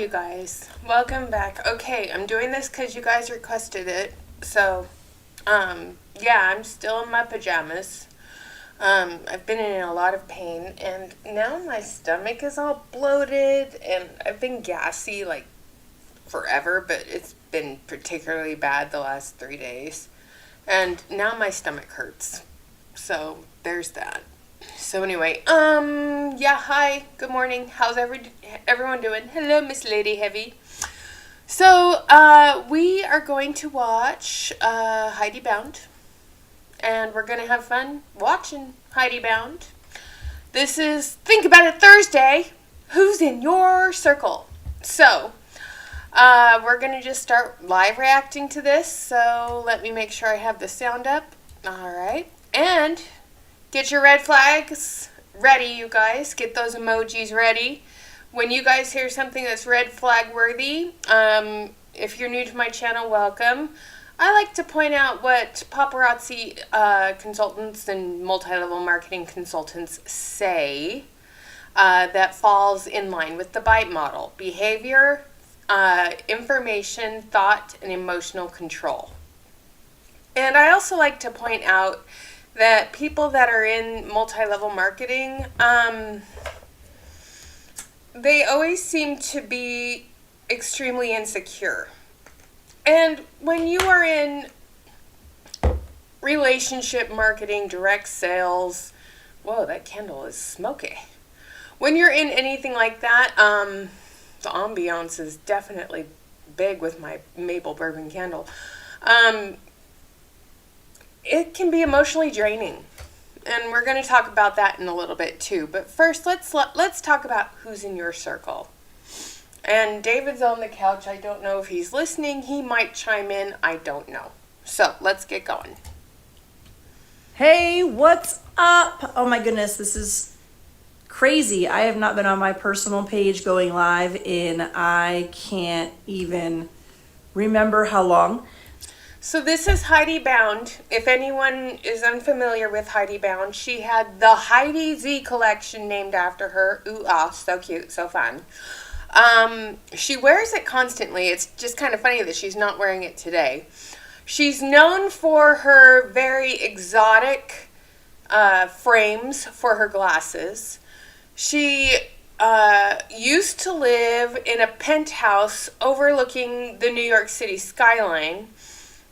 you guys. Welcome back. Okay, I'm doing this because you guys requested it. So, yeah, I'm still in my pajamas. I've been in a lot of pain, and now my stomach is all bloated, and I've been gassy, like, forever, but it's been particularly bad the last 3 days. And now my stomach hurts. So, there's that. So anyway, yeah, hi, good morning. How's everyone doing? Hello, Miss Lady Heavy. So, we are going to watch Heidi Bound, and we're going to have fun watching Heidi Bound. This is Think About It Thursday. Who's in your circle? So, we're going to just start live reacting to this, so let me make sure I have the sound up. All right, and get your red flags ready, you guys. Get those emojis ready. When you guys hear something that's red flag worthy, if you're new to my channel, welcome. I like to point out what paparazzi consultants and multi-level marketing consultants say that falls in line with the BITE model: behavior, information, thought, and emotional control. And I also like to point out that people that are in multi-level marketing, they always seem to be extremely insecure. And when you are in relationship marketing, direct sales, whoa, that candle is smoky. When you're in anything like that, the ambiance is definitely big with my maple bourbon candle. It can be emotionally draining, and we're going to talk about that in a little bit too. But first, let's talk about who's in your circle. And David's on the couch. I don't know if he's listening. He might chime in. I don't know. So let's get going. Hey, what's up? Oh my goodness, this is crazy. I have not been on my personal page going live in I can't even remember how long. So this is Heidi Bound. If anyone is unfamiliar with Heidi Bound, she had the Heidi Z collection named after her. Ooh, ah, so cute, so fun. She wears it constantly. It's just kind of funny that she's not wearing it today. She's known for her very exotic frames for her glasses. She used to live in a penthouse overlooking the New York City skyline.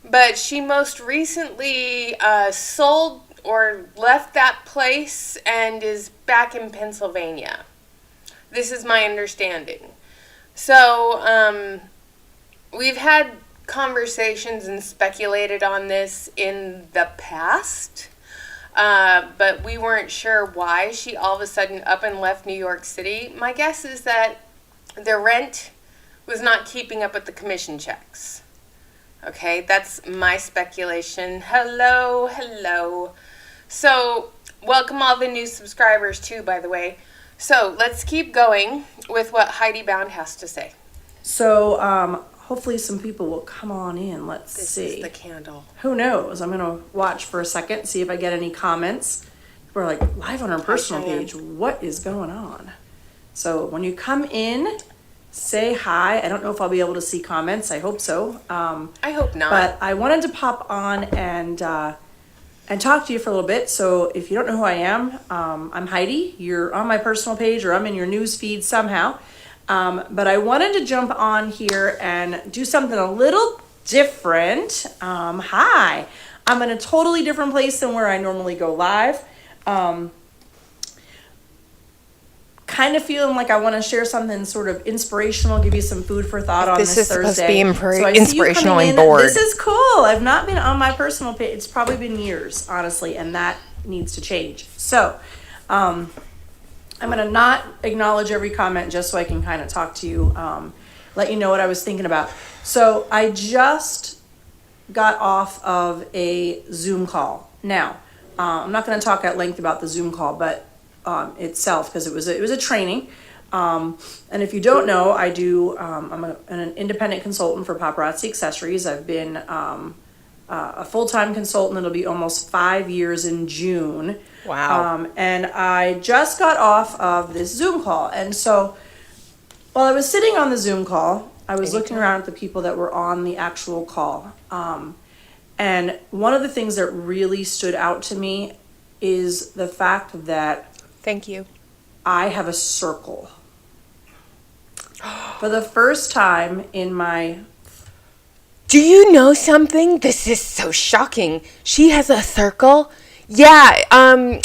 But she most recently sold or left that place and is back in Pennsylvania. This is my understanding. So, we've had conversations and speculated on this in the past, but we weren't sure why she all of a sudden up and left New York City. My guess is that the rent was not keeping up with the commission checks. Okay, that's my speculation. Hello, hello. So, welcome all the new subscribers too, by the way. So, let's keep going with what Heidi Bound has to say. So, hopefully some people will come on in. Let's see. This is the candle. Who knows? I'm going to watch for a second, see if I get any comments. We're like live on our personal page. What is going on? So, when you come in, say hi. I don't know if I'll be able to see comments. I hope so. I hope not. But I wanted to pop on and talk to you for a little bit. So if you don't know who I am, I'm Heidi. You're on my personal page, or I'm in your news feed somehow. But I wanted to jump on here and do something a little different. Hi. I'm in a totally different place than where I normally go live. Kind of feeling like I want to share something sort of inspirational, give you some food for thought on this Thursday. This is supposed to be inspirational and bored. This is cool. I've not been on my personal page. It's probably been years, honestly, and that needs to change. So, I'm going to not acknowledge every comment just so I can kind of talk to you, let you know what I was thinking about. So, I just got off of a Zoom call. Now, I'm not going to talk at length about the Zoom call, but itself, because it was a training. And if you don't know, I do, I'm an independent consultant for Paparazzi Accessories. I've been a full-time consultant. It'll be almost 5 years in June. Wow. And I just got off of this Zoom call. And so While I was sitting on the Zoom call, I was looking Anytime. around at the people that were on the actual call. And one of the things that really stood out to me is the fact that Thank you. I have a circle. For the first time in my... Do you know something? This is so shocking. She has a circle? Yeah,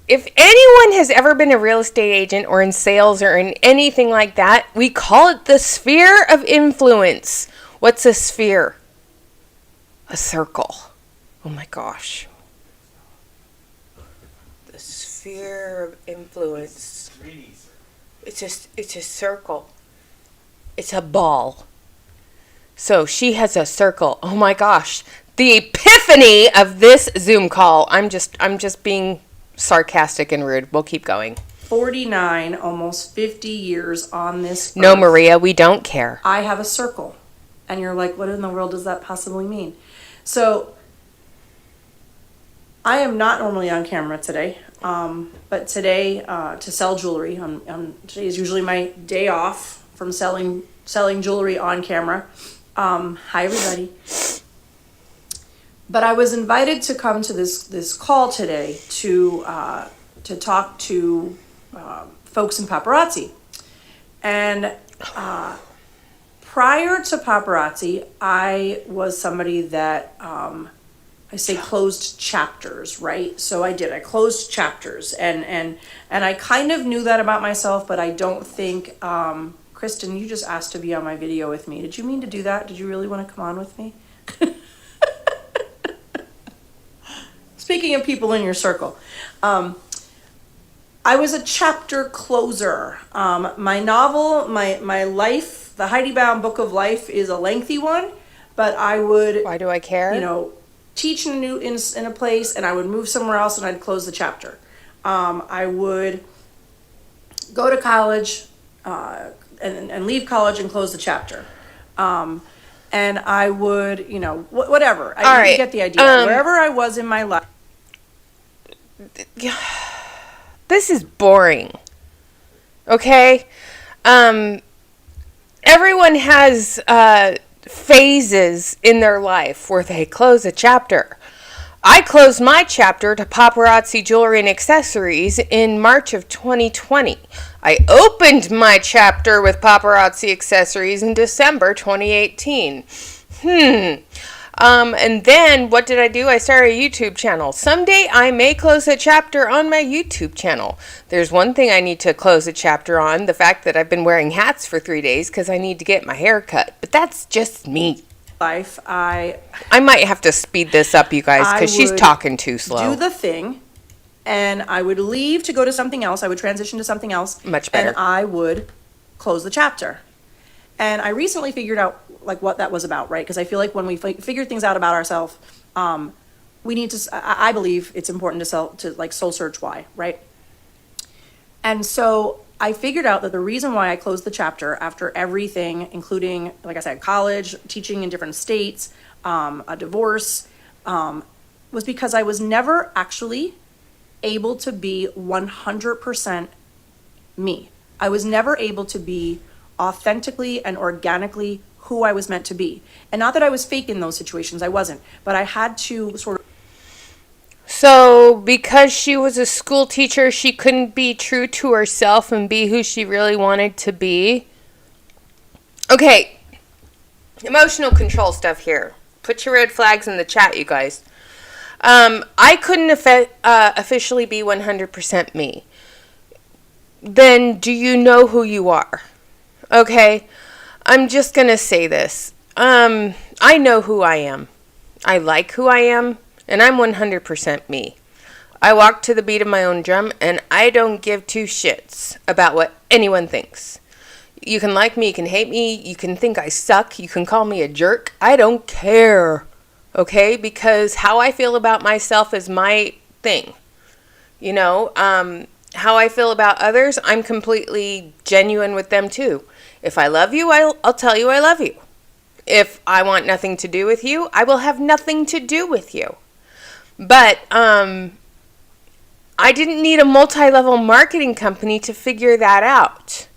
if anyone has ever been a real estate agent or in sales or in anything like that, we call it the sphere of influence. What's a sphere? A circle. Oh my gosh. The sphere of influence. It's a circle. It's a ball. So she has a circle. Oh my gosh. The epiphany of this Zoom call. I'm just being sarcastic and rude. We'll keep going. 49, almost 50 years on this No, earth, Maria, we don't care. I have a circle. And you're like, what in the world does that possibly mean? So I am not normally on camera today, but today to sell jewelry. Today is usually my day off from selling jewelry on camera. Hi everybody. But I was invited to come to this call today to talk to folks in paparazzi, and prior to paparazzi, I was somebody that I say closed chapters, right? So I closed chapters, and I kind of knew that about myself, but I don't think, Kristen, you just asked to be on my video with me. Did you mean to do that? Did you really want to come on with me? Speaking of people in your circle, I was a chapter closer. My novel, my life, the Heidi Baum Book of Life is a lengthy one, but I would, Why do I care? teach in a place, and I would move somewhere else, and I'd close the chapter. I would go to college and leave college and close the chapter. And I would, whatever. All right. You get the idea. Wherever I was in my life. This is boring. Okay? Everyone has phases in their life where they close a chapter. I closed my chapter to paparazzi jewelry and accessories in March of 2020. I opened my chapter with paparazzi accessories in December 2018. And then what did I do? I started a YouTube channel. Someday I may close a chapter on my YouTube channel. There's one thing I need to close a chapter on, the fact that I've been wearing hats for 3 days because I need to get my hair cut. But that's just me. Life, I might have to speed this up, you guys, because she's talking too slow. Do the thing, and I would leave to go to something else. I would transition to something else. Much better. And I would close the chapter. And I recently figured out what that was about, right? Because I feel like when we figure things out about ourselves, we need to. I believe it's important to soul search why, right? And so I figured out that the reason why I closed the chapter after everything, including, like I said, college, teaching in different states, a divorce, was because I was never actually able to be 100% me. I was never able to be authentically and organically who I was meant to be. And not that I was fake in those situations, I wasn't, but I had to sort of. So, because she was a school teacher, she couldn't be true to herself and be who she really wanted to be. Okay, emotional control stuff here. Put your red flags in the chat, you guys. I couldn't officially be 100% me. Then do you know who you are? Okay, I'm just going to say this. I know who I am. I like who I am. And I'm 100% me. I walk to the beat of my own drum, and I don't give two shits about what anyone thinks. You can like me, you can hate me, you can think I suck, you can call me a jerk. I don't care, okay? Because how I feel about myself is my thing. How I feel about others, I'm completely genuine with them too. If I love you, I'll tell you I love you. If I want nothing to do with you, I will have nothing to do with you. But I didn't need a multi-level marketing company to figure that out.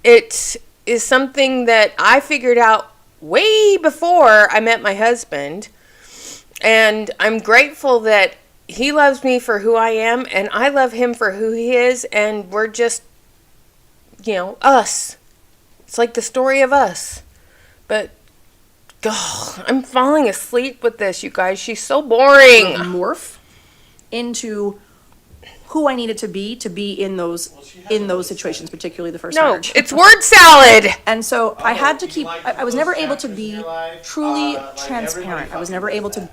It is something that I figured out way before I met my husband. And I'm grateful that he loves me for who I am and I love him for who he is. And we're just, us. It's like the story of us. But, God, I'm falling asleep with this, you guys. She's so boring. Morph into who I needed to be in those situations, particularly the first marriage. It's word salad. And so I had to keep. I was never able to be truly transparent. I was never able to.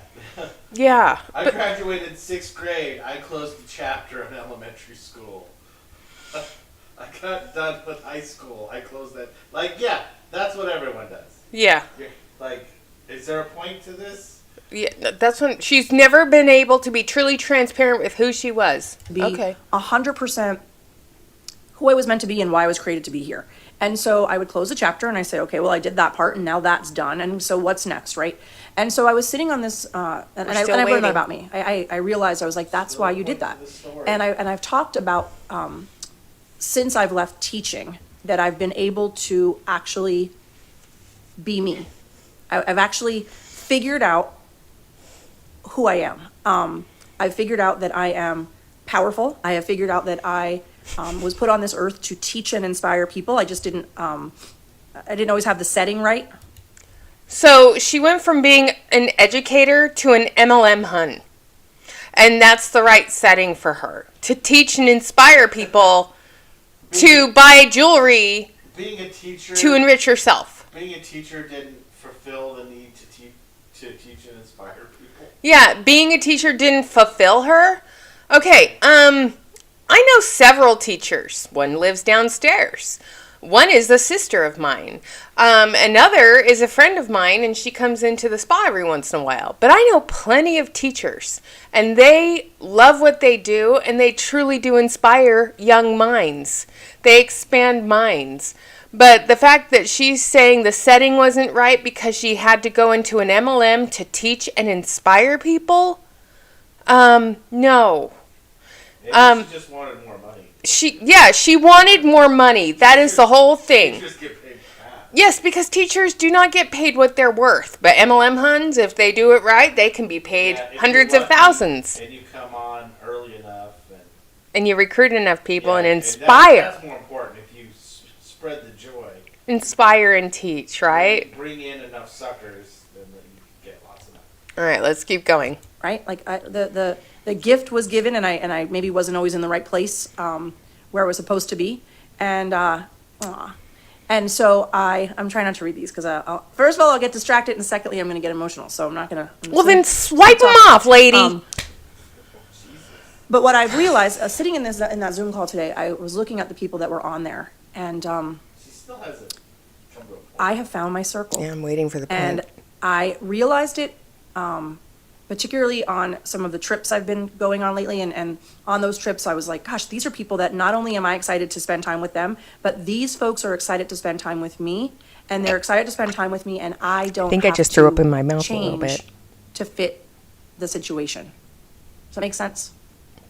Yeah. I graduated 6th grade. I closed the chapter in elementary school. I got done with high school. I closed that. That's what everyone does. Yeah. Is there a point to this? Yeah, that's when she's never been able to be truly transparent with who she was. Be 100% who I was meant to be and why I was created to be here. And so I would close the chapter and I say, okay, well, I did that part and now that's done. And so what's next, right? And so I was sitting on this, and I learned that about me. I realized, I was like, that's why you did that. And I've talked about, since I've left teaching, that I've been able to actually be me. I've actually figured out who I am. I've figured out that I am powerful. I have figured out that I was put on this earth to teach and inspire people. I just didn't always have the setting right. So she went from being an educator to an MLM hun. And that's the right setting for her. To teach and inspire people to buy jewelry Being a teacher to enrich herself. Being a teacher didn't fulfill the need to teach and inspire people. Yeah, being a teacher didn't fulfill her. Okay, I know several teachers. One lives downstairs. One is a sister of mine. Another is a friend of mine, and she comes into the spa every once in a while. But I know plenty of teachers, and they love what they do, and they truly do inspire young minds. They expand minds. But the fact that she's saying the setting wasn't right because she had to go into an MLM to teach and inspire people, no. Maybe she just wanted more money. She wanted more money. That is the whole thing. Teachers get paid crap. Yes, because teachers do not get paid what they're worth. But MLM huns, if they do it right, they can be paid hundreds of thousands. And you come on early enough. And you recruit enough people and inspire. That's more important if you spread the joy. Inspire and teach, right? Bring in enough suckers, then you get lots of money. All right, let's keep going. Right? Like the gift was given and I maybe wasn't always in the right place where I was supposed to be. And so I'm trying not to read these because first of all, I'll get distracted and secondly, I'm going to get emotional. So I'm not going to. Well, then swipe them off, lady. But what I've realized, sitting in that Zoom call today, I was looking at the people that were on there and She still hasn't come to a point. I have found my circle. Yeah, I'm waiting for the And print. I realized it, particularly on some of the trips I've been going on lately. And on those trips, I was like, gosh, these are people that not only am I excited to spend time with them, but these folks are excited to spend time with me. And they're excited to spend time with me. And I don't think I have just to threw up in my mouth a little change bit. to fit the situation. Does that make sense?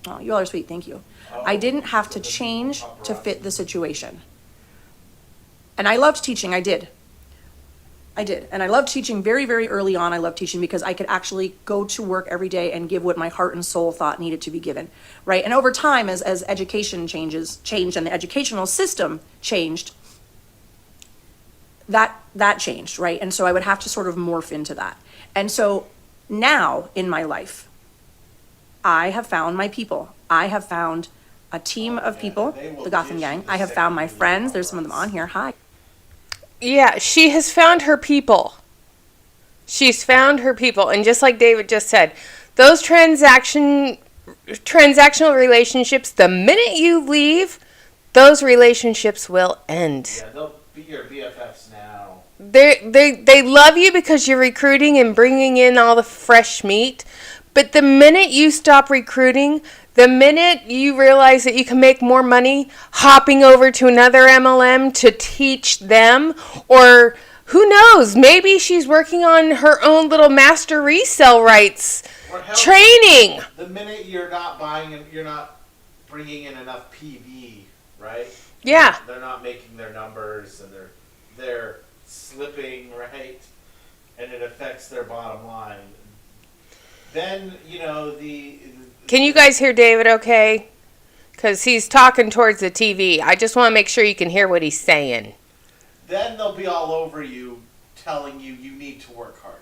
Oh, you all are sweet. Thank you. I didn't have to change to fit the situation. And I loved teaching. I did. And I loved teaching very, very early on. I loved teaching because I could actually go to work every day and give what my heart and soul thought needed to be given, right? And over time, as education changed and the educational system changed, that changed, right? And so I would have to sort of morph into that. And so now in my life, I have found my people. I have found a team of people, the Gotham Gang. I have found my friends. There's some of them on here. Hi. Yeah, she has found her people. She's found her people. And just like David just said, those transactional relationships, the minute you leave, those relationships will end. Yeah, they'll be your BFFs now. They love you because you're recruiting and bringing in all the fresh meat. But the minute you stop recruiting, the minute you realize that you can make more money hopping over to another MLM to teach them, or who knows, maybe she's working on her own little master resale rights training. The minute you're not buying and you're not bringing in enough PV, right? Yeah. They're not making their numbers, and they're slipping, right? And it affects their bottom line. Then, Can you guys hear David okay? Because he's talking towards the TV. I just want to make sure you can hear what he's saying. then they'll be all over you, telling you need to work harder.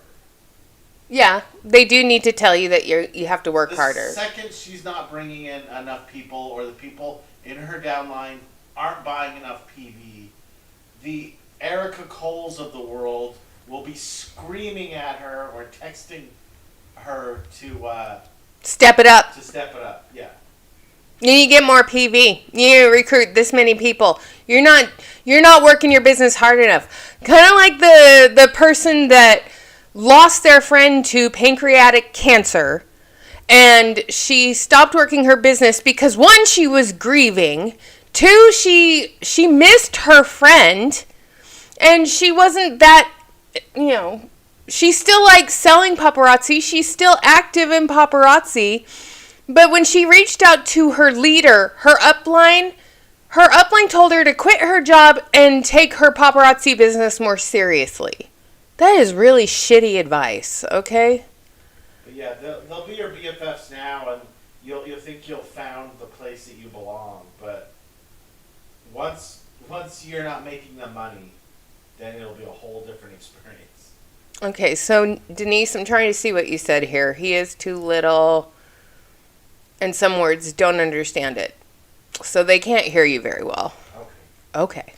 Yeah, they do need to tell you that you have to work harder. The second she's not bringing in enough people, or the people in her downline aren't buying enough PV, the Erica Coles of the world will be screaming at her or texting her to Step it up. step it up. Yeah. You need to get more PV. You need to recruit this many people. You're not working your business hard enough. Kind of like the person that lost their friend to pancreatic cancer, and she stopped working her business because one, she was grieving, two, she missed her friend, and she wasn't that, she still likes selling paparazzi. She's still active in paparazzi. But when she reached out to her leader, her upline told her to quit her job and take her paparazzi business more seriously. That is really shitty advice, okay? But yeah, they'll be your BFFs now, and you'll think you'll found the place that you belong. But once you're not making the money, then it'll be a whole different experience. Okay, so Denise, I'm trying to see what you said here. He is too little, and some words don't understand it. So they can't hear you very well. Okay.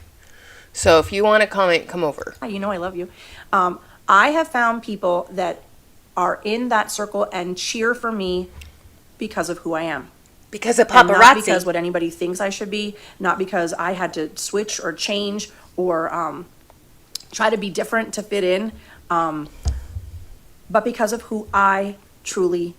So if you want to comment, come over. You know I love you. I have found people that are in that circle and cheer for me because of who I am. Because of And not paparazzi. because what anybody thinks I should be, not because I had to switch or change or try to be different to fit in, but because of who I truly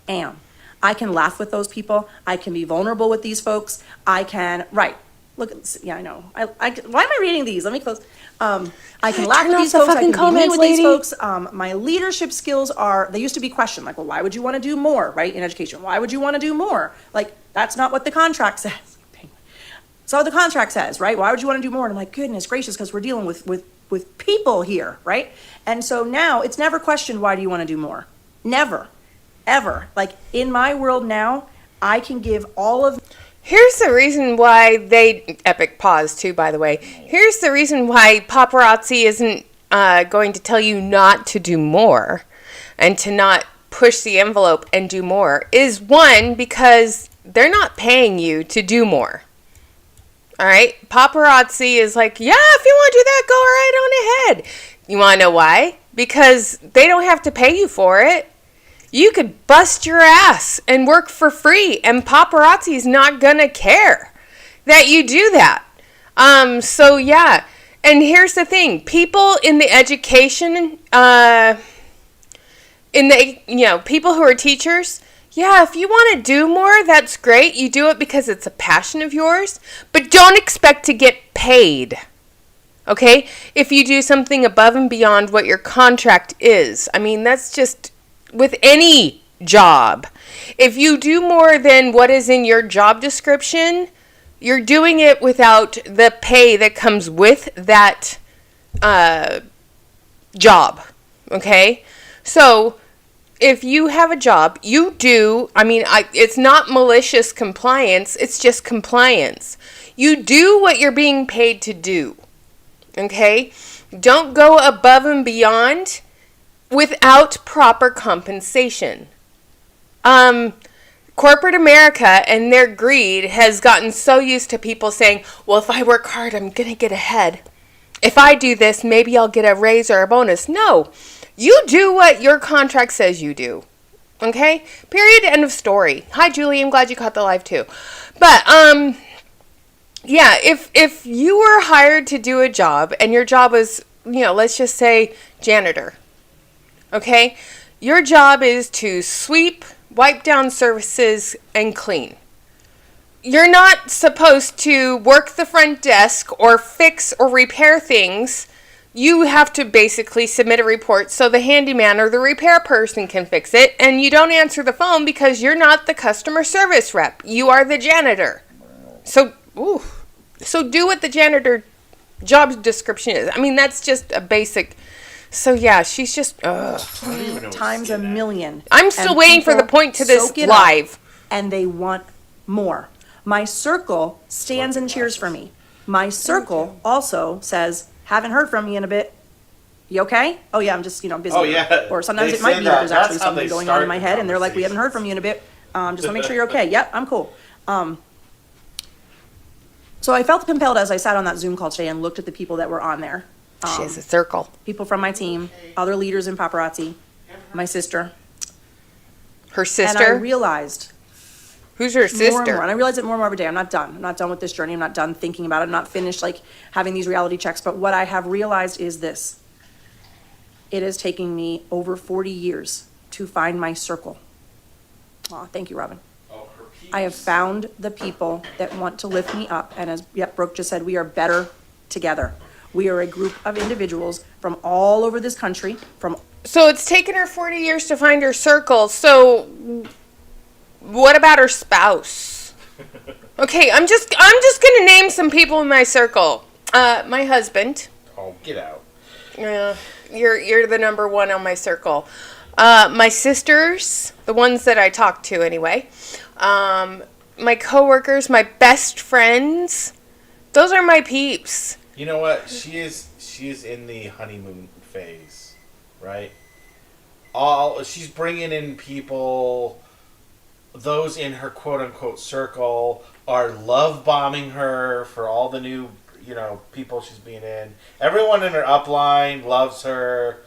am. I can laugh with those people. I can be vulnerable with these folks. I can, right. Look, yeah, I know. Why am I reading these? Let me close. I can laugh with these folks. I can be mean with these folks. My leadership skills they used to be questioned. Like, well, why would you want to do more, right, in education? Why would you want to do more? Like, that's not what the contract says. So the contract says, right? Why would you want to do more? And I'm like, goodness gracious, because we're dealing with people here, right? And so now it's never questioned, why do you want to do more? Never, ever. Like, in my world now, I can give all of... Here's the reason why epic pause too, by the way. Here's the reason why paparazzi isn't going to tell you not to do more and to not push the envelope and do more is, one, because they're not paying you to do more. All right? Paparazzi is like, yeah, if you want to do that, go right on ahead. You want to know why? Because they don't have to pay you for it. You could bust your ass and work for free, and paparazzi's not gonna care that you do that. So yeah, and here's the thing: people in the education, people who are teachers. Yeah, if you want to do more, that's great. You do it because it's a passion of yours, but don't expect to get paid. Okay? If you do something above and beyond what your contract is, I mean, that's just. With any job, if you do more than what is in your job description, you're doing it without the pay that comes with that job, okay? So if you have a job, it's not malicious compliance, it's just compliance. You do what you're being paid to do, okay? Don't go above and beyond without proper compensation. Corporate America and their greed has gotten so used to people saying, well, if I work hard, I'm going to get ahead. If I do this, maybe I'll get a raise or a bonus. No, you do what your contract says you do. Okay? Period. End of story. Hi, Julie. I'm glad you caught the live too. But, yeah, if you were hired to do a job and your job was, let's just say janitor. Okay? Your job is to sweep, wipe down surfaces, and clean. You're not supposed to work the front desk or fix or repair things. You have to basically submit a report so the handyman or the repair person can fix it, and you don't answer the phone because you're not the customer service rep. You are the janitor. So, So do what the janitor job description is. I mean, that's just a basic. So yeah, she's just. I don't even know what Times a skin that- million. I'm still And waiting for the people point to this soak it up, live. and they want more. My circle stands and cheers for me. My circle also says, haven't heard from you in a bit. You okay? Oh yeah, I'm just, busy. Oh, yeah. Or sometimes They it might say be that. that there's That's actually how something they going on start in my the head, and they're like, we haven't heard from you in a bit. Just want to make sure you're okay. Yep, I'm cool. So I felt compelled as I sat on that Zoom call today and looked at the people that were on there. She has a circle. People from my team, other leaders in paparazzi, my sister. Her And I sister. realized Who's her more and more, sister? and I realize it more and more every day. I'm not done. I'm not done with this journey. I'm not done thinking about it. I'm not finished having these reality checks. But what I have realized is this. It is taking me over 40 years to find my circle. Aw, thank you, Robin. Oh, her peeps. I have found the people that want to lift me up. And as Brooke just said, we are better together. We are a group of individuals from all over this country, from So it's taken her 40 years to find her circle. So what about her spouse? Okay, I'm just gonna name some people in my circle. My husband. Oh, get out. You're the number one on my circle. My sisters, the ones that I talk to anyway. My coworkers, my best friends. Those are my peeps. You know what? She is in the honeymoon phase, right? She's bringing in people. Those in her quote unquote circle are love bombing her for all the new, people she's being in. Everyone in her upline loves her,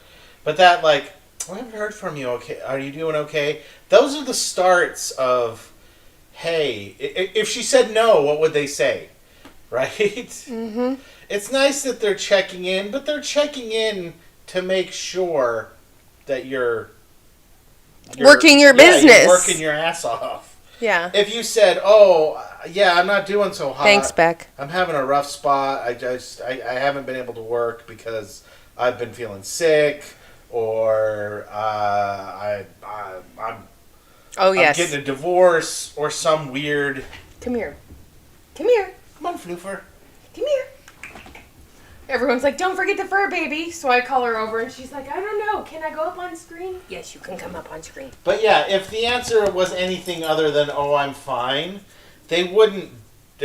but that I haven't heard from you. Okay, are you doing okay? Those are the starts of, hey, if she said no, what would they say, right? Mm-hmm. It's nice that they're checking in, but they're checking in to make sure that you're Working your business. You're working your ass off. Yeah. If you said, "Oh, yeah, I'm not doing so hot. Thanks, Beck. I'm having a rough spot. I haven't been able to work because I've been feeling sick, or I'm Oh, yes. I'm getting a divorce, or some weird." Come here. Come here. Come on, Floofer. Come here. Everyone's like, don't forget the fur baby. So I call her over and she's like, I don't know. Can I go up on screen? Yes, you can come up on screen. But yeah, if the answer was anything other than "Oh, I'm fine," they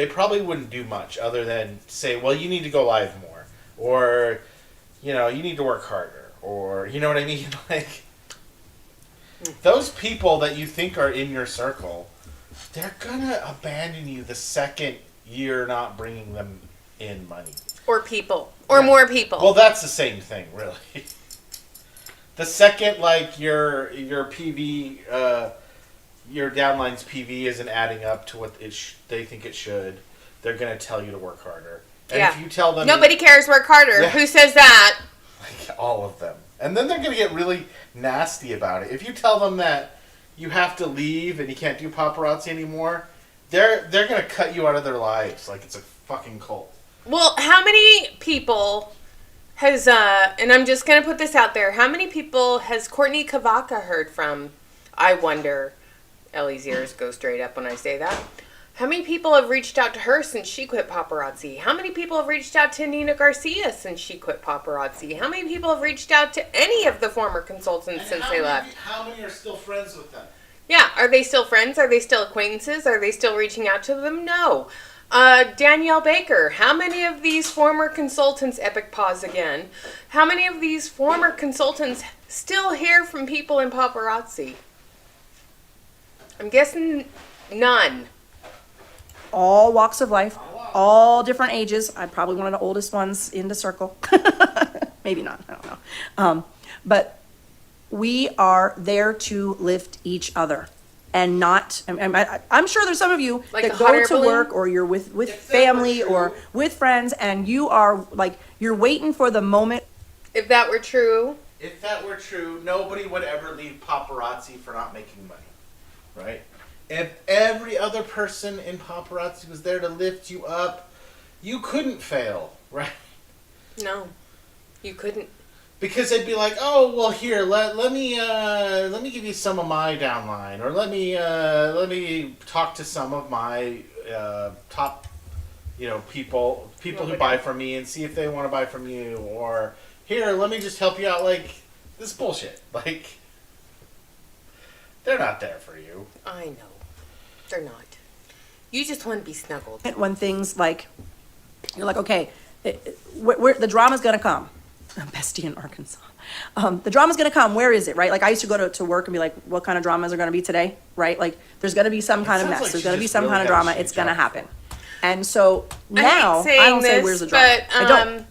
probably wouldn't do much other than say, "Well, you need to go live more," or you need to work harder, or you know what I mean? Those people that you think are in your circle, they're gonna abandon you the second you're not bringing them in money. Or people. Or Yeah. more people. Well, that's the same thing, really. The second, your PV, your downline's PV isn't adding up to what they think it should, they're going to tell you to work harder. And Yeah. if you tell them... Nobody cares, work harder. Yeah. Who says that? All of them. And then they're going to get really nasty about it. If you tell them that you have to leave and you can't do paparazzi anymore, they're going to cut you out of their lives like it's a fucking cult. Well, how many people has, and I'm just going to put this out there, how many people has Courtney Kavaka heard from? I wonder. Ellie's ears go straight up when I say that. How many people have reached out to her since she quit paparazzi? How many people have reached out to Nina Garcia since she quit paparazzi? How many people have reached out to any of the former consultants since they left? How many are still friends with them? Yeah, are they still friends? Are they still acquaintances? Are they still reaching out to them? No. Danielle Baker, how many of these former consultants, epic pause again, how many of these former consultants still hear from people in paparazzi? I'm guessing none. all walks of life, all different ages. I'm probably one of the oldest ones in the circle. Maybe not, I don't know. But we are there to lift each other. And not, I'm sure there's some of you Like that a go hot air to balloon? work or you're with If that were family true- or with friends and you are you're waiting for the moment. If that were true, If that were true, nobody would ever leave paparazzi for not making money, right? If every other person in paparazzi was there to lift you up, you couldn't fail, right? no, you couldn't. Because they'd be like, oh, well, here, let me give you some of my downline, or let me talk to some of my top people who buy from me and see if they want to buy from you, or here, let me just help you out. Like, this bullshit. Like, they're not there for you. I know. They're not. You just want to be snuggled. When things like, you're like, okay, the drama's gonna come. Bestie in Arkansas. The drama's gonna come. Where is it, right? Like, I used to go to work and be like, what kind of dramas are gonna be today, right? Like, there's gonna be some kind of mess. Like There's gonna be just some really kind of got a drama. shitty It's gonna job. happen. And so now, I hate saying I don't say, this, where's the drama? but, I don't.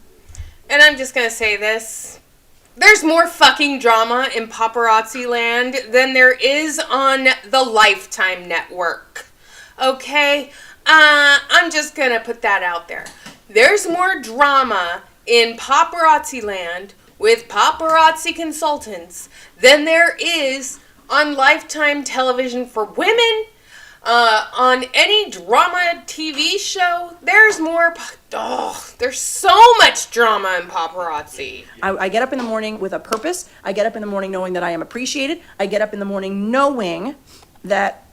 And I'm just going to say this. There's more fucking drama in paparazzi land than there is on the Lifetime network. Okay? I'm just going to put that out there. There's more drama in paparazzi land with paparazzi consultants than there is on Lifetime television for women. On any drama TV show, there's more. There's so much drama in paparazzi. I get up in the morning with a purpose. I get up in the morning knowing that I am appreciated. I get up in the morning knowing that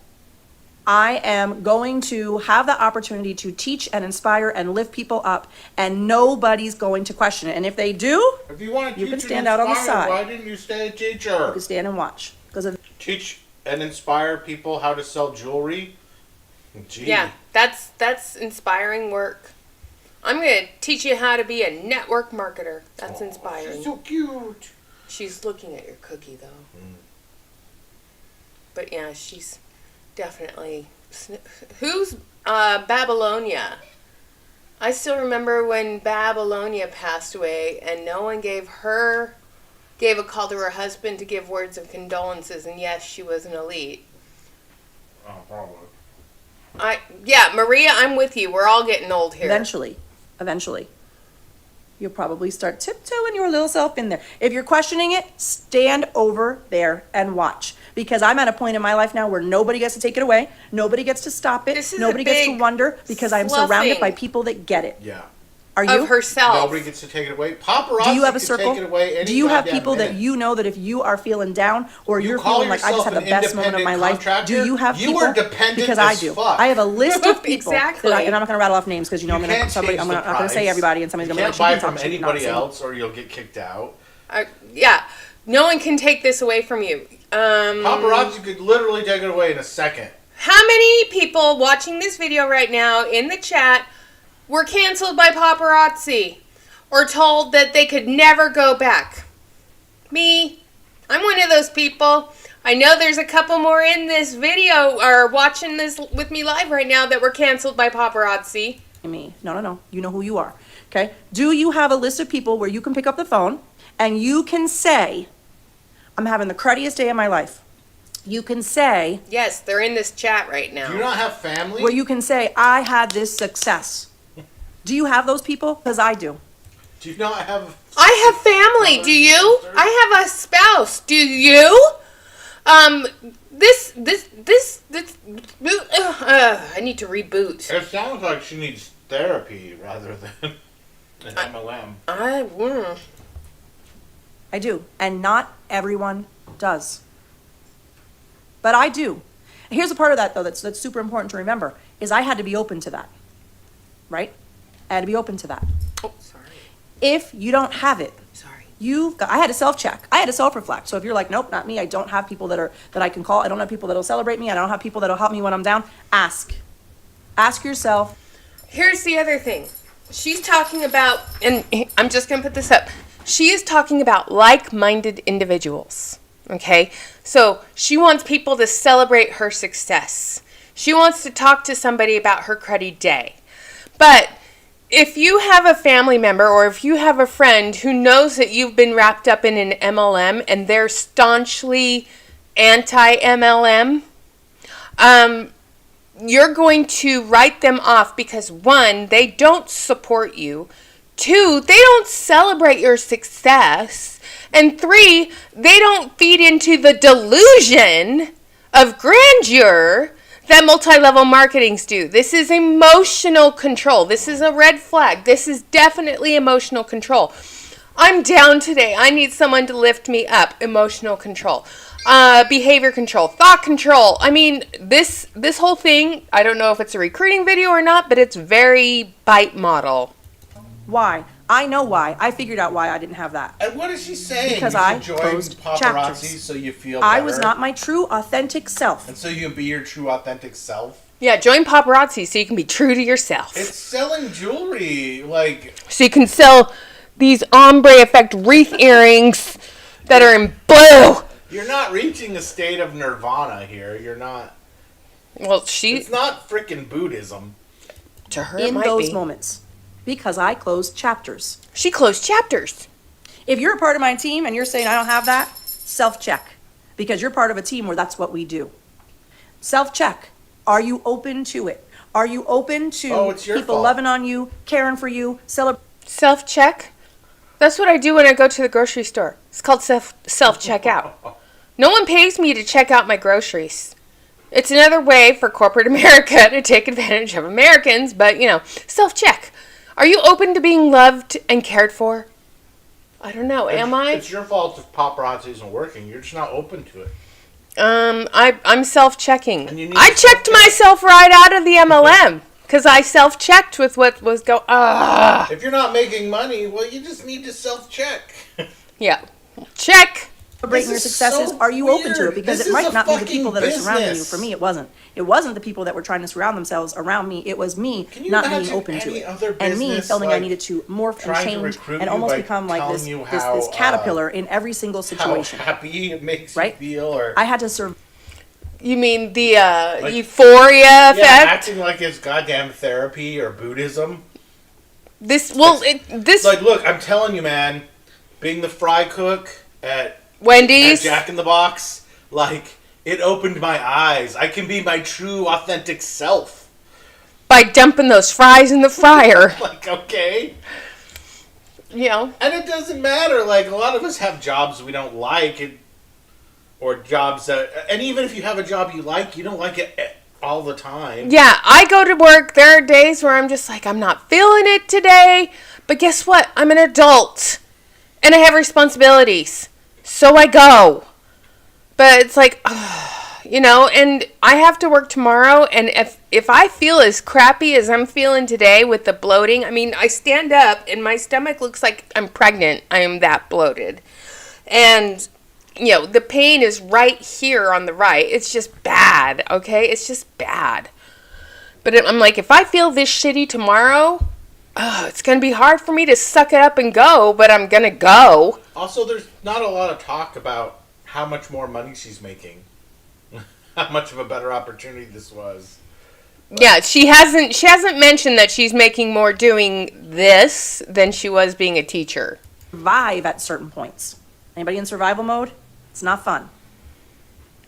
I am going to have the opportunity to teach and inspire and lift people up, and nobody's going to question it. And if they do, If you want to You teach can and stand out on the inspire, side. why didn't you stay a you teacher? can stand and watch. Because Teach and inspire people how to sell jewelry? Gee. Yeah, that's inspiring work. I'm going to teach you how to be a network marketer. That's inspiring. She's so cute. She's looking at your cookie, though. But yeah, she's definitely... Who's Babylonia? I still remember when Babylonia passed away and no one gave a call to her husband to give words of condolences, and yes, she was an elite. Oh, probably. Yeah, Maria, I'm with you. We're all getting old here. eventually, you'll probably start tiptoeing your little self in there. If you're questioning it, stand over there and watch. Because I'm at a point in my life now where nobody gets to take it away. Nobody gets to stop it. This is Nobody a gets to big wonder, because I'm surrounded fluffing by people that get it. Yeah. Are you? Of herself. Nobody gets to take it away. Paparazzi Do you have a can circle? take it away any Do you have goddamn people that minute. you know that if you are feeling down or You you're call feeling like I just had yourself the an best moment of my independent life, do contractor? you have You people? are dependent Because as I do. fuck. I have a list of people Exactly. and I'm not going to rattle off names because you know You I'm going can't to somebody. change I'm the not going to say price. everybody, and somebody's You going to be can't like, buy from she can talk, anybody she can not else or you'll get kicked out. Yeah, no one can take this away from you. Paparazzi could literally take it away in a second. How many people watching this video right now in the chat were canceled by paparazzi or told that they could never go back? Me. I'm one of those people. I know there's a couple more in this video or watching this with me live right now that were canceled by paparazzi. Me. No. You know who you are. Okay? Do you have a list of people where you can pick up the phone and you can say, I'm having the cruddiest day of my life? You can say, Yes, they're in this chat right now. Do you not have family? where you can say, I had this success. Do you have those people? Because I do. Do you not have... I have family. Do you? Sisters? I have a spouse. Do you? I need to reboot. It sounds like she needs therapy rather than an MLM. I do. And not everyone does. But I do. And here's a part of that, though, that's super important to remember, is I had to be open to that. Right? I had to be open to that. Oh, sorry. If you don't have it, Sorry. I had to self-check. I had to self-reflect. So if you're like, nope, not me, I don't have people that I can call, I don't have people that'll celebrate me, I don't have people that'll help me when I'm down, ask. Ask yourself. Here's the other thing. She's talking about, and I'm just going to put this up. She is talking about like-minded individuals. Okay? So she wants people to celebrate her success. She wants to talk to somebody about her cruddy day. But if you have a family member or if you have a friend who knows that you've been wrapped up in an MLM and they're staunchly anti-MLM, you're going to write them off because, one, they don't support you. Two, they don't celebrate your success. And three, they don't feed into the delusion of grandeur that multi-level marketings do. This is emotional control. This is a red flag. This is definitely emotional control. I'm down today. I need someone to lift me up. Emotional control. behavior control, thought control. I mean, this whole thing, I don't know if it's a recruiting video or not, but it's very bite model. Why? I know why. I figured out why I didn't have that. And what is she saying? Because you I should join closed paparazzi chapters. so you feel better? I was not my true, authentic self. And so you can be your true, authentic self? Yeah, join paparazzi so you can be true to yourself. It's selling jewelry, like... So you can sell these ombre effect wreath earrings that are in blue. You're not reaching a state of nirvana here. You're not... Well, It's not freaking Buddhism. to her it In might those be. moments. Because I closed chapters. She closed chapters. If you're a part of my team and you're saying I don't have that, self-check. Because you're part of a team where that's what we do. Self-check. Are you open to it? Are you open to it's your people fault. loving on you, caring for you, celebrating? Self-check. That's what I do when I go to the grocery store. It's called self-checkout. No one pays me to check out my groceries. It's another way for corporate America to take advantage of Americans, but, self-check. Are you open to being loved and cared for? I don't know. Am I? It's your fault if paparazzi isn't working. You're just not open to it. I'm self-checking. And you need I to checked self-check. myself right out of the MLM because I self-checked with what was going. If you're not making money, well, you just need to self-check. Yeah. Check. Celebrating your This is successes, so are you open to weird. it? Because This it is might a not be the fucking people that are surrounding you. business. For me, it wasn't. It wasn't the people that were trying to surround themselves around me. It was me Can you not being imagine open to any it. other And me business, feeling I like, needed to morph and trying to change recruit and you almost by become like telling this, you this how, caterpillar in every single How situation. happy it makes Right? you feel, or I had to survive. You mean the euphoria effect? acting like it's goddamn therapy or Buddhism. This Like, look, I'm telling you, man, being the fry cook at Wendy's. Jack in the Box, like, it opened my eyes. I can be my true, authentic self. By dumping those fries in the fryer. Like, okay. And And it doesn't matter. Like, a lot of us have jobs we don't like, or jobs that... And even if you have a job you like, you don't like it all the time. yeah, I go to work. There are days where I'm just like, I'm not feeling it today. But guess what? I'm an adult. And I have responsibilities. So I go. But it's like, and I have to work tomorrow. And if I feel as crappy as I'm feeling today with the bloating, I mean, I stand up and my stomach looks like I'm pregnant. I am that bloated. And, the pain is right here on the right. It's just bad, okay? It's just bad. But I'm like, if I feel this shitty tomorrow, it's going to be hard for me to suck it up and go, but I'm going to go. Also, there's not a lot of talk about how much more money she's making. How much of a better opportunity this was. Yeah, she hasn't mentioned that she's making more doing this than she was being a teacher. At certain points. Anybody in survival mode? It's not fun.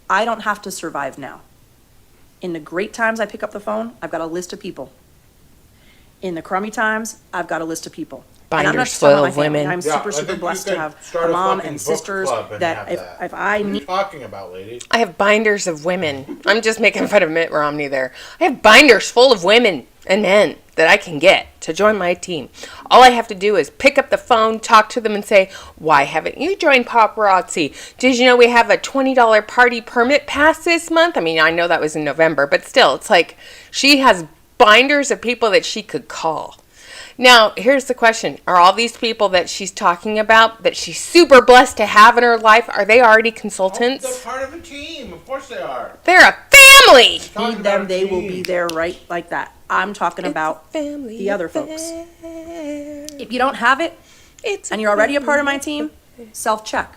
I don't have to survive now. In the great times I pick up the phone, I've got a list of people. In the crummy times, I've got a list of people. And I'm not Binders just talking about full my of family. women. I'm Yeah, super, I super think blessed you to could have start a a mom fucking and book sisters club and that have if that. I What are you need... talking about, lady? I have binders of women. I'm just making fun of Mitt Romney there. I have binders full of women and men that I can get to join my team. All I have to do is pick up the phone, talk to them, and say, why haven't you joined paparazzi? Did you know we have a $20 party permit pass this month? I mean, I know that was in November, but still, it's like she has binders of people that she could call. Now, here's the question. Are all these people that she's talking about, that she's super blessed to have in her life, are they already consultants? They're part of a team. Of course they are. They're a family! Talking Feed about them, a they will team. be there right like that. I'm talking about the other folks. If you don't have it, and you're already a part of my team, self-check.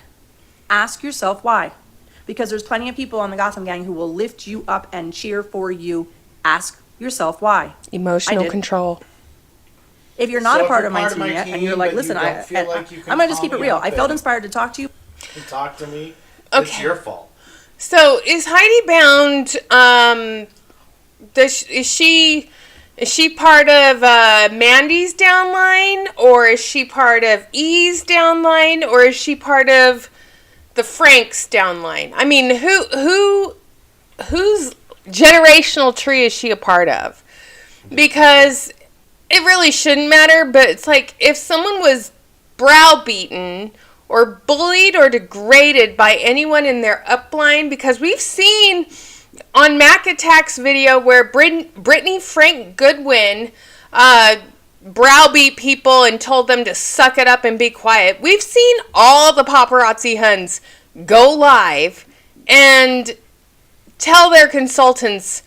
Ask yourself why. Because there's plenty of people on the Gotham Gang who will lift you up and cheer for you. Ask yourself why. I Emotional did. control. If you're not So a if part you're of my part of team my yet, and team, you're like, but listen, you don't feel like you can I'm going to just call keep it me real. up I felt and- inspired to talk to you. You talk to me. Okay. It's your fault. So, is Heidi bound, is she part of Mandy's downline, or is she part of E's downline, or is she part of the Frank's downline? I mean, whose generational tree is she a part of? Because it really shouldn't matter, but it's like if someone was browbeaten or bullied or degraded by anyone in their upline, because we've seen on Mac Attack's video where Brittany Frank Goodwin browbeat people and told them to suck it up and be quiet. We've seen all the paparazzi huns go live and tell their consultants,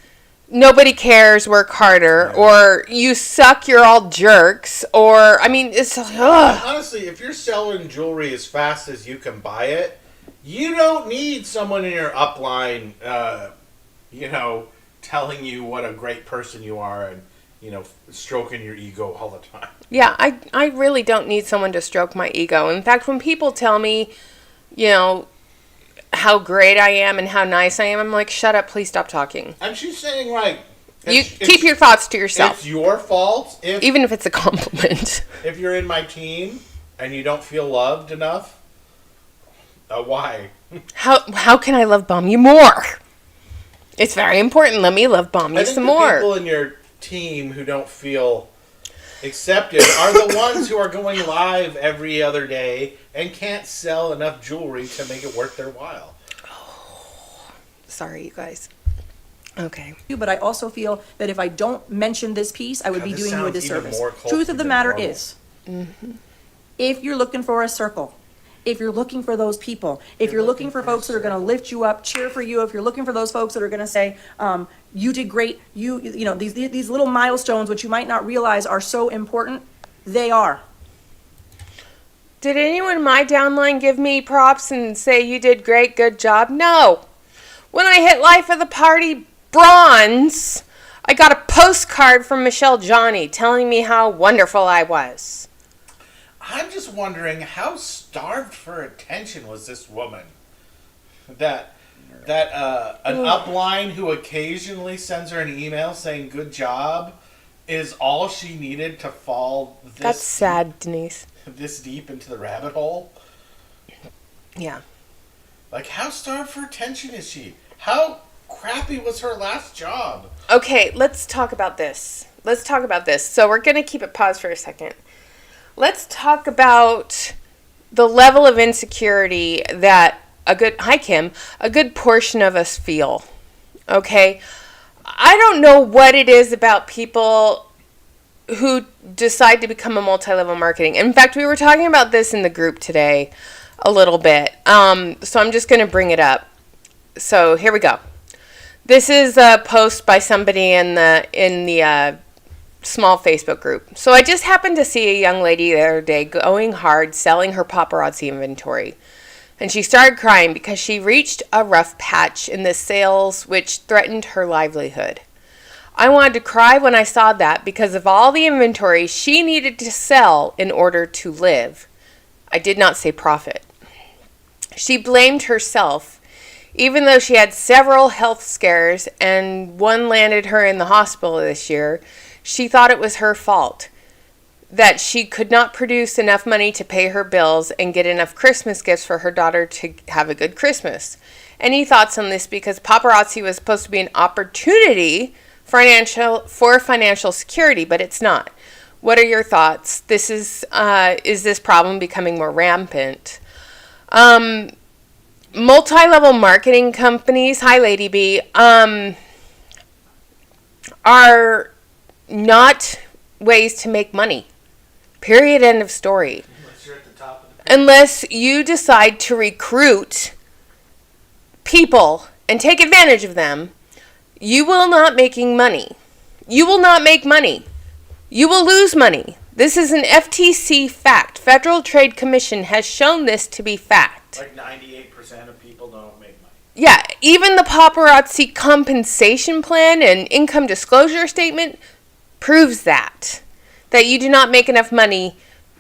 nobody cares, work harder, or you suck, you're all jerks, or, I mean, it's, honestly, if you're selling jewelry as fast as you can buy it, you don't need someone in your upline, telling you what a great person you are and, stroking your ego all the time. Yeah, I really don't need someone to stroke my ego. In fact, when people tell me, how great I am and how nice I am, I'm like, shut up, please stop talking. And she's saying, like, you keep your thoughts to yourself. It's your fault, even if it's a compliment. If you're in my team and you don't feel loved enough, why? How can I love bomb you more? It's very important. Let me love bomb you some more. People in your team who don't feel accepted are the ones who are going live every other day and can't sell enough jewelry to make it worth their while. Oh, sorry, you guys. Okay. But I also feel that if I don't mention this piece, I would be doing you a disservice. Truth of the matter is, if you're looking for a circle, if you're looking for those people, if you're looking for folks that are going to lift you up, cheer for you, if you're looking for those folks that are going to say, you did great, these little milestones, which you might not realize are so important, they are. Did anyone in my downline give me props and say you did great, good job? No. When I hit Life of the Party Bronze, I got a postcard from Michelle Johnny telling me how wonderful I was. I'm just wondering, how starved for attention was this woman? That an upline who occasionally sends her an email saying good job is all she needed to fall That's sad, Denise. This deep into the rabbit hole? Yeah. Like, how starved for attention is she? How crappy was her last job? Okay, let's talk about this. So we're going to keep it paused for a second. Let's talk about the level of insecurity that a good portion of us feel. Okay? I don't know what it is about people who decide to become a multi-level marketing. In fact, we were talking about this in the group today a little bit. So I'm just going to bring it up. So here we go. This is a post by somebody in the small Facebook group. So I just happened to see a young lady the other day going hard selling her paparazzi inventory. And she started crying because she reached a rough patch in the sales which threatened her livelihood. I wanted to cry when I saw that because of all the inventory she needed to sell in order to live. I did not say profit. She blamed herself, even though she had several health scares and one landed her in the hospital this year. She thought it was her fault, that she could not produce enough money to pay her bills and get enough Christmas gifts for her daughter to have a good Christmas. Any thoughts on this? Because paparazzi was supposed to be an opportunity for financial security, but it's not. What are your thoughts? Is this problem becoming more rampant? Multi-level marketing companies, hi Lady B, are not ways to make money. Period. End of story. Unless you're at the top of the page. Unless you decide to recruit people and take advantage of them, you will not making money. You will not make money. You will lose money. This is an FTC fact. Federal Trade Commission has shown this to be fact. Like 98% of people don't make money. Yeah, even the paparazzi compensation plan and income disclosure statement proves that you do not make enough money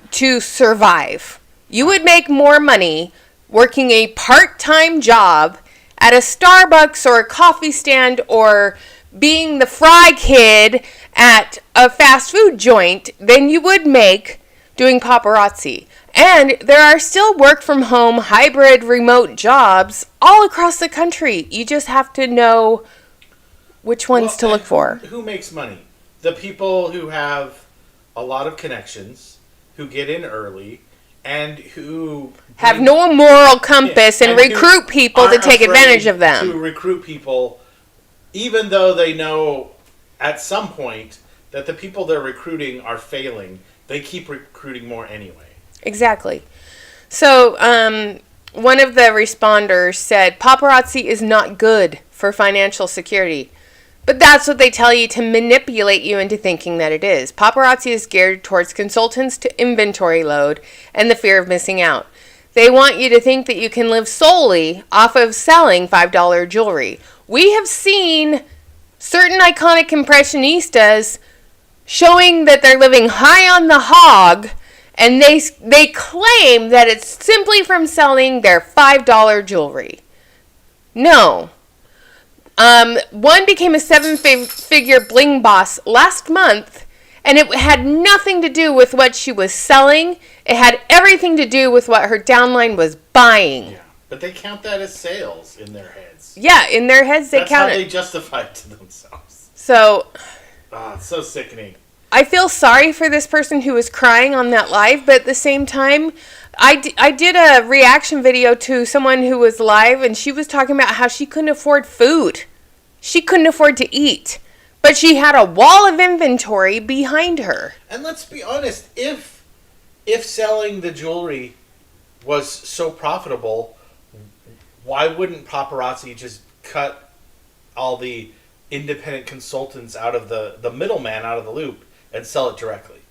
to survive. You would make more money working a part-time job at a Starbucks or a coffee stand or being the fry kid at a fast food joint than you would make doing paparazzi. And there are still work from home, hybrid, remote jobs all across the country. You just have to know which ones to look for. Who makes money? The people who have a lot of connections, who get in early, and who have no moral compass and recruit people to take advantage of them. To recruit people, even though they know at some point that the people they're recruiting are failing, they keep recruiting more anyway. Exactly. So, one of the responders said, paparazzi is not good for financial security. But that's what they tell you to manipulate you into thinking that it is. Paparazzi is geared towards consultants to inventory load and the fear of missing out. They want you to think that you can live solely off of selling $5 jewelry. We have seen certain iconic impressionistas showing that they're living high on the hog, and they claim that it's simply from selling their $5 jewelry. No. One became a 7-figure bling boss last month, and it had nothing to do with what she was selling. It had everything to do with what her downline was buying. Yeah, but they count that as sales in their heads. Yeah, in their heads they That's count how it. they justify it to themselves. So, It's so sickening. I feel sorry for this person who was crying on that live, but at the same time, I did a reaction video to someone who was live, and she was talking about how she couldn't afford food. She couldn't afford to eat. But she had a wall of inventory behind her. And let's be honest, if selling the jewelry was so profitable, why wouldn't paparazzi just cut all the independent consultants out of the middleman out of the loop and sell it directly?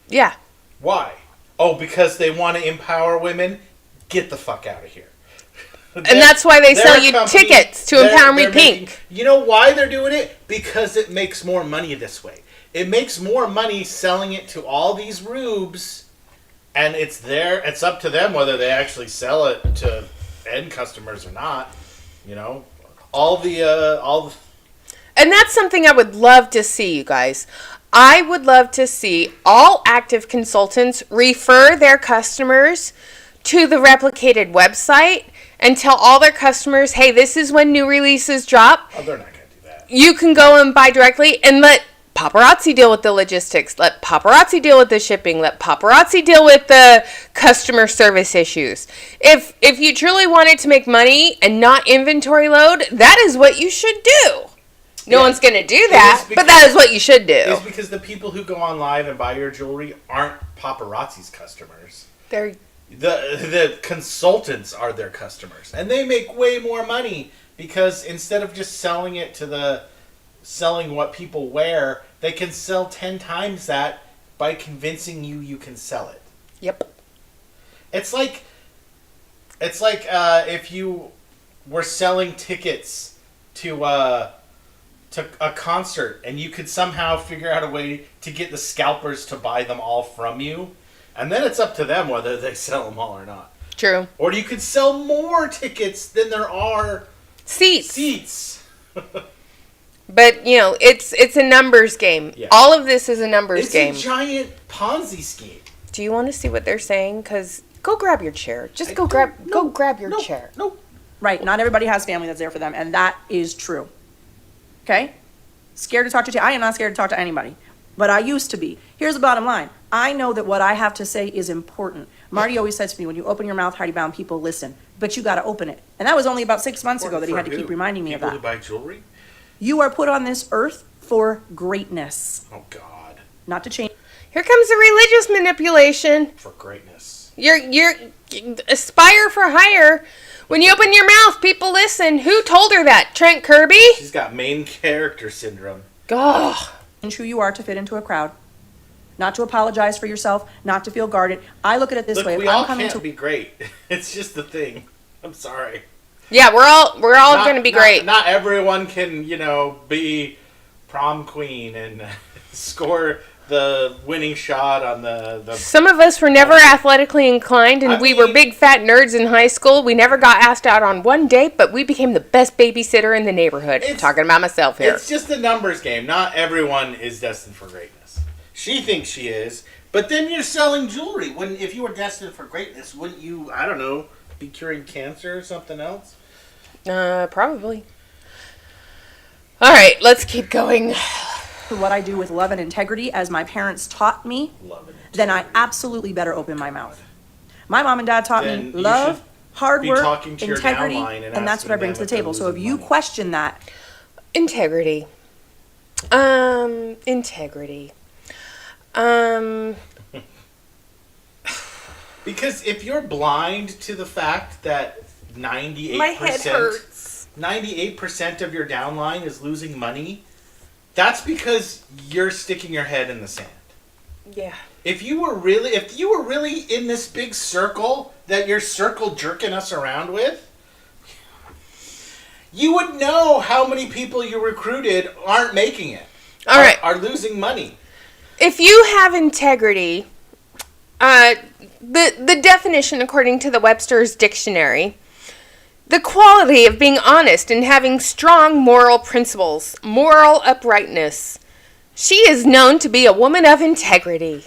Yeah. Why? Oh, because they want to empower women? Get the fuck out of here. And that's why they sell you tickets to Empower Me Pink. You know why they're doing it? Because it makes more money this way. It makes more money selling it to all these rubes, and it's up to them whether they actually sell it to end customers or not. You know, all the And that's something I would love to see, you guys. I would love to see all active consultants refer their customers to the replicated website and tell all their customers, hey, this is when new releases drop. Oh, they're not going to do that. You can go and buy directly, and let paparazzi deal with the logistics. Let paparazzi deal with the shipping. Let paparazzi deal with the customer service issues. If you truly wanted to make money and not inventory load, that is what you should do. No one's going to do that, but that is what you should do. It's because the people who go on live and buy your jewelry aren't paparazzi's customers. They're The consultants are their customers, and they make way more money because instead of just selling it to selling what people wear, they can sell 10 times that by convincing you can sell it. Yep. It's like if you were selling tickets to a concert and you could somehow figure out a way to get the scalpers to buy them all from you. And then it's up to them whether they sell them all or not. True. Or you could sell more tickets than there are seats. But, you know, it's a numbers game. Yeah. All of this is a numbers game. It's a giant Ponzi scheme. Do you want to see what they're saying? Because go grab your chair. Just go grab your chair. No. Right, not everybody has family that's there for them, and that is true. Okay? Scared to talk to you. I am not scared to talk to anybody, but I used to be. Here's the bottom line. I know that what I have to say is important. Marty always says to me, when you open your mouth, Heidi Bound, people listen. But you got to open it. And that was only about 6 months ago that he had to keep reminding me of that. People who buy jewelry? You are put on this earth for greatness. Oh, God. Not to change. Here comes the religious manipulation. For greatness. You're aspire for higher. When you open your mouth, people listen. Who told her that? Trent Kirby? She's got main character syndrome. Ugh. Change who you are to fit into a crowd. Not to apologize for yourself, not to feel guarded. I look at it this Look, way. we all can't be great. It's just the thing. I'm sorry. Yeah, we're all going to be great. Not everyone can, be prom queen and score the winning shot on the Some of us were never athletically inclined, and we were big fat nerds in high school. We never got asked out on one date, but we became the best babysitter in the neighborhood. I'm talking about myself here. It's just a numbers game. Not everyone is destined for greatness. She thinks she is, but then you're selling jewelry. If you were destined for greatness, wouldn't you, I don't know, be curing cancer or something else? Probably. All right, let's keep going. What I do with love and integrity as my parents taught me, then I absolutely better open my mouth. My mom and dad taught me Then you love, should hard be work, talking to your integrity, downline and and that's what I bring to the asking them table. if So they're if you losing money. question that, Integrity. Integrity. Because if you're blind to the fact that 98%, My head hurts. 98% of your downline is losing money, that's because you're sticking your head in the sand. Yeah. If you were really in this big circle that you're circle jerking us around with, you would know how many people you recruited aren't making it. All right. Are losing money. If you have integrity, the definition according to the Webster's Dictionary, the quality of being honest and having strong moral principles, moral uprightness. She is known to be a woman of integrity.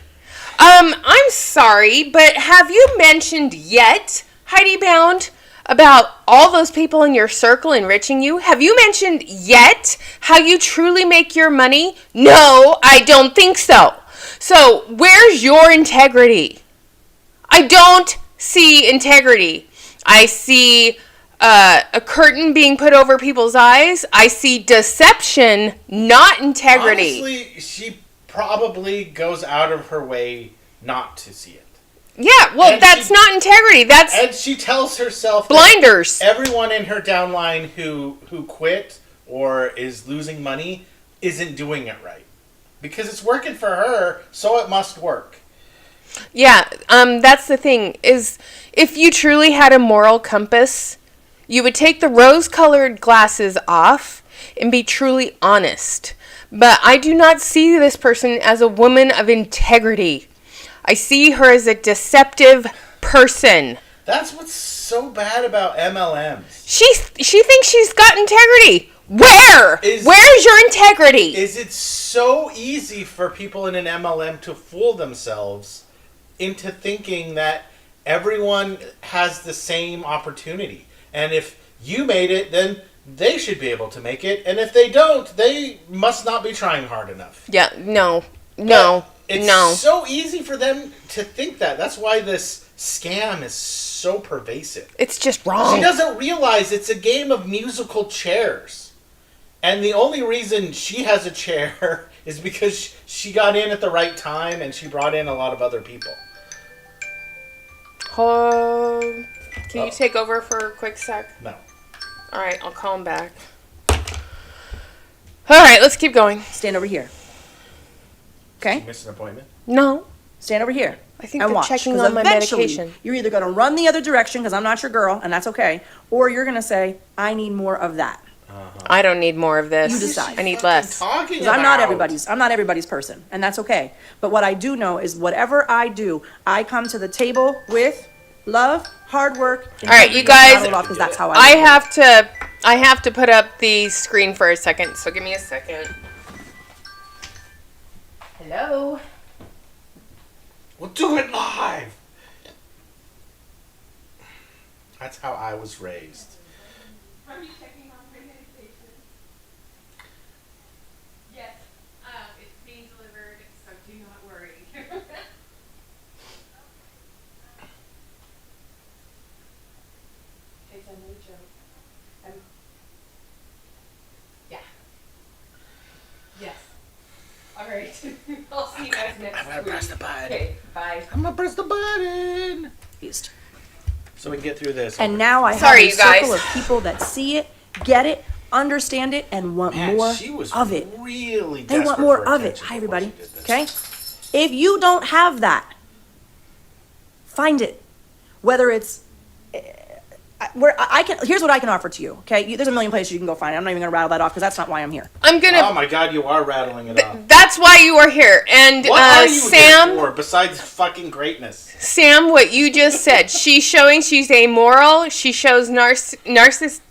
I'm sorry, but have you mentioned yet, Heidi Bound, about all those people in your circle enriching you? Have you mentioned yet how you truly make your money? No, I don't think so. So, where's your integrity? I don't see integrity. I see a curtain being put over people's eyes. I see deception, not integrity. Honestly, she probably goes out of her way not to see it. Yeah, well, And that's not integrity. That's And she tells herself blinders. that everyone in her downline who quit or is losing money isn't doing it right. Because it's working for her, so it must work. Yeah, that's the thing, is if you truly had a moral compass, you would take the rose-colored glasses off and be truly honest. But I do not see this person as a woman of integrity. I see her as a deceptive person. That's what's so bad about MLMs. She thinks she's got integrity. Where's your integrity? Is it so easy for people in an MLM to fool themselves into thinking that everyone has the same opportunity? And if you made it, then they should be able to make it. And if they don't, they must not be trying hard enough. Yeah, no. It's so easy for them to think that. That's why this scam is so pervasive. It's just wrong. She doesn't realize it's a game of musical chairs. And the only reason she has a chair is because she got in at the right time and she brought in a lot of other people. Can you take over for a quick sec? No. Alright, I'll call him back. Alright, let's keep going. stand over here. Okay? You missed an appointment? No. Stand over here. I think and they're watch, checking 'cause on my eventually medication. You're either going to run the other direction because I'm not your girl, and that's okay, or you're going to say, I need more of that. I don't need more of this. You decide. I need less. Because I'm not everybody's person, and that's okay. But what I do know is whatever I do, I come to the table with love, hard work. All right, you guys, because that's how I have to put up the screen for a second, so give me a second. Hello? We'll do it live! That's how I was raised. Are you checking on my medication? Yes, it's being delivered, so do not worry. It's a new joke. Yeah. Yes. All right. I'll see you guys next I'm gonna press the button. Okay, bye. I'm gonna press the button! East. So we can get through this. And now I Sorry, have a you guys. circle of people that see it, get it, understand it, and want Man, more she was of it. really They want desperate more for of it. attention Hi, before everybody. she did this. Okay? If you don't have that, find it. Whether it's here's what I can offer to you. Okay? There's a million places you can go find it. I'm not even going to rattle that off because that's not why I'm here. I'm gonna. Oh my god, you are rattling it off. That's why you are here. And What are you Sam, here for besides fucking greatness? Sam, what you just said. She's showing she's amoral. She shows narcissist.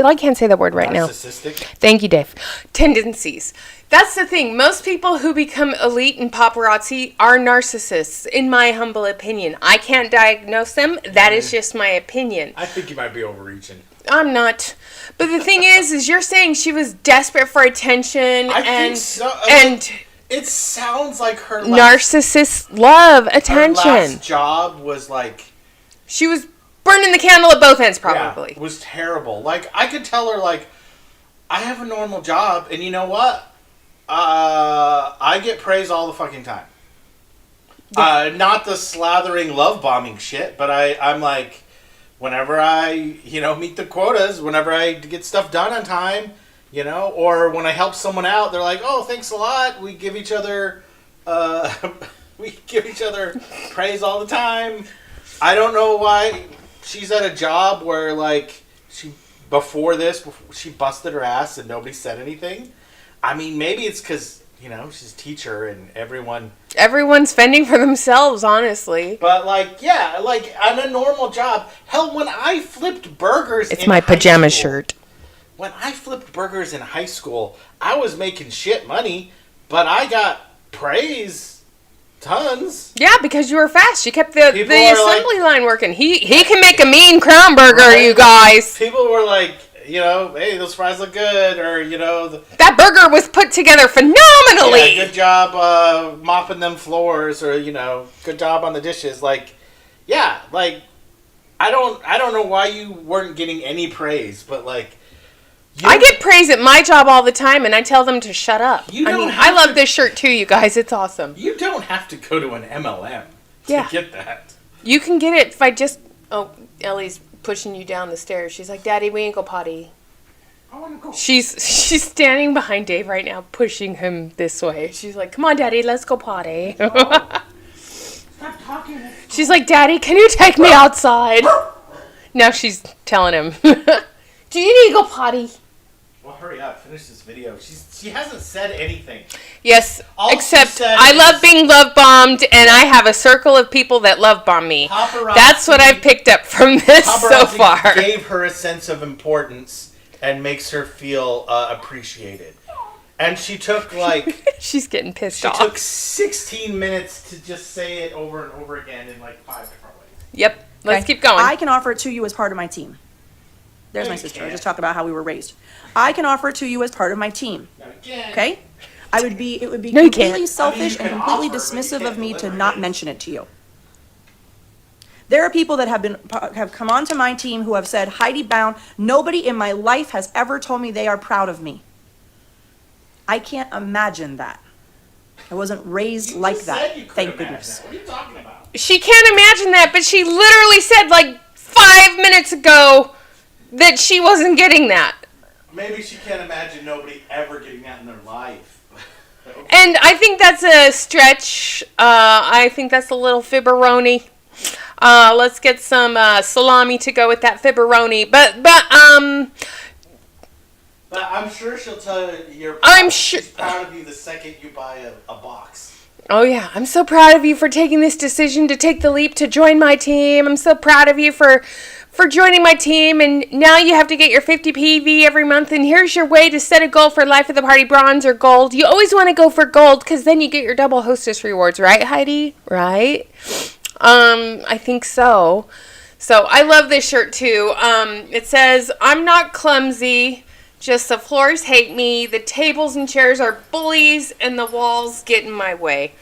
I can't say that word right now. Narcissistic? Thank you, Dave. Tendencies. That's the thing. Most people who become elite in paparazzi are narcissists, in my humble opinion. I can't diagnose them. That is just my opinion. I think you might be overreaching. I'm not. But the thing is you're saying she was desperate for attention I and think so. and It sounds like her narcissists love her attention. last job was like... She was burning the candle at both ends, probably. Yeah, was terrible. Like, I could tell her, like, I have a normal job, and you know what? I get praise all the fucking time. Yeah. Not the slathering love bombing shit, but I'm like, whenever I, meet the quotas, whenever I get stuff done on time, or when I help someone out, they're like, oh, thanks a lot. We give each other, praise all the time. I don't know why she's at a job where, like, before she busted her ass and nobody said anything. I mean, maybe it's because, she's a teacher and everyone's fending for themselves, honestly. But, like, yeah, like, on a normal job. Hell, when I flipped burgers It's my pajama shirt. When I flipped burgers in high school, I was making shit money, but I got praise tons. Yeah, because you were fast. You kept the assembly line working. He can make a mean crown burger, you guys. People were like, hey, those fries look good, or, that burger was put together phenomenally. Yeah, good job mopping them floors, or, good job on the dishes. Like, yeah, like, I don't know why you weren't getting any praise, but, like, I get praise at my job all the time, and I tell them to shut up. I love this shirt too, you guys. It's awesome. You don't have to go to an MLM to get that. You can get it if I just... Oh, Ellie's pushing you down the stairs. She's like, Daddy, we ain't go potty. I want to go. She's standing behind Dave right now, pushing him this way. She's like, come on, Daddy, let's go potty. Oh. Stop talking. She's like, Daddy, can you take me outside? Now she's telling him, do you need to go potty? Well, hurry up. Finish this video. She hasn't said anything. Yes, except I love being love bombed, and I have a circle of people that love bomb me. That's what I've picked up from this so far. Gave her a sense of importance and makes her feel appreciated. And she took, like... She's getting pissed off. She took 16 minutes to just say it over and over again in, like, 5 different ways. Yep. Let's keep going. I can offer it to you as part of my team. There's my sister. I just talked about how we were raised. I can offer it to you as part of my team. Okay? It would be completely selfish and completely dismissive of me to not mention it to you. There are people that have come onto my team who have said, Heidi Bound, nobody in my life has ever told me they are proud of me. I can't imagine that. I wasn't raised like that. Thank goodness. What are you talking about? She can't imagine that, but she literally said like 5 minutes ago that she wasn't getting that. Maybe she can't imagine nobody ever getting that in their life. Okay. And I think that's a stretch. I think that's a little fibberoni. Let's get some salami to go with that fibberoni. But I'm sure she'll tell you she's proud of you the second you buy a box. Oh yeah, I'm so proud of you for taking this decision to take the leap to join my team. I'm so proud of you for joining my team, and now you have to get your 50 PV every month, and here's your way to set a goal for life of the party, bronze or gold. You always want to go for gold, because then you get your double hostess rewards, right, Heidi? Right? I think so. So, I love this shirt, too. It says, I'm not clumsy, just the floors hate me, the tables and chairs are bullies, and the walls get in my way.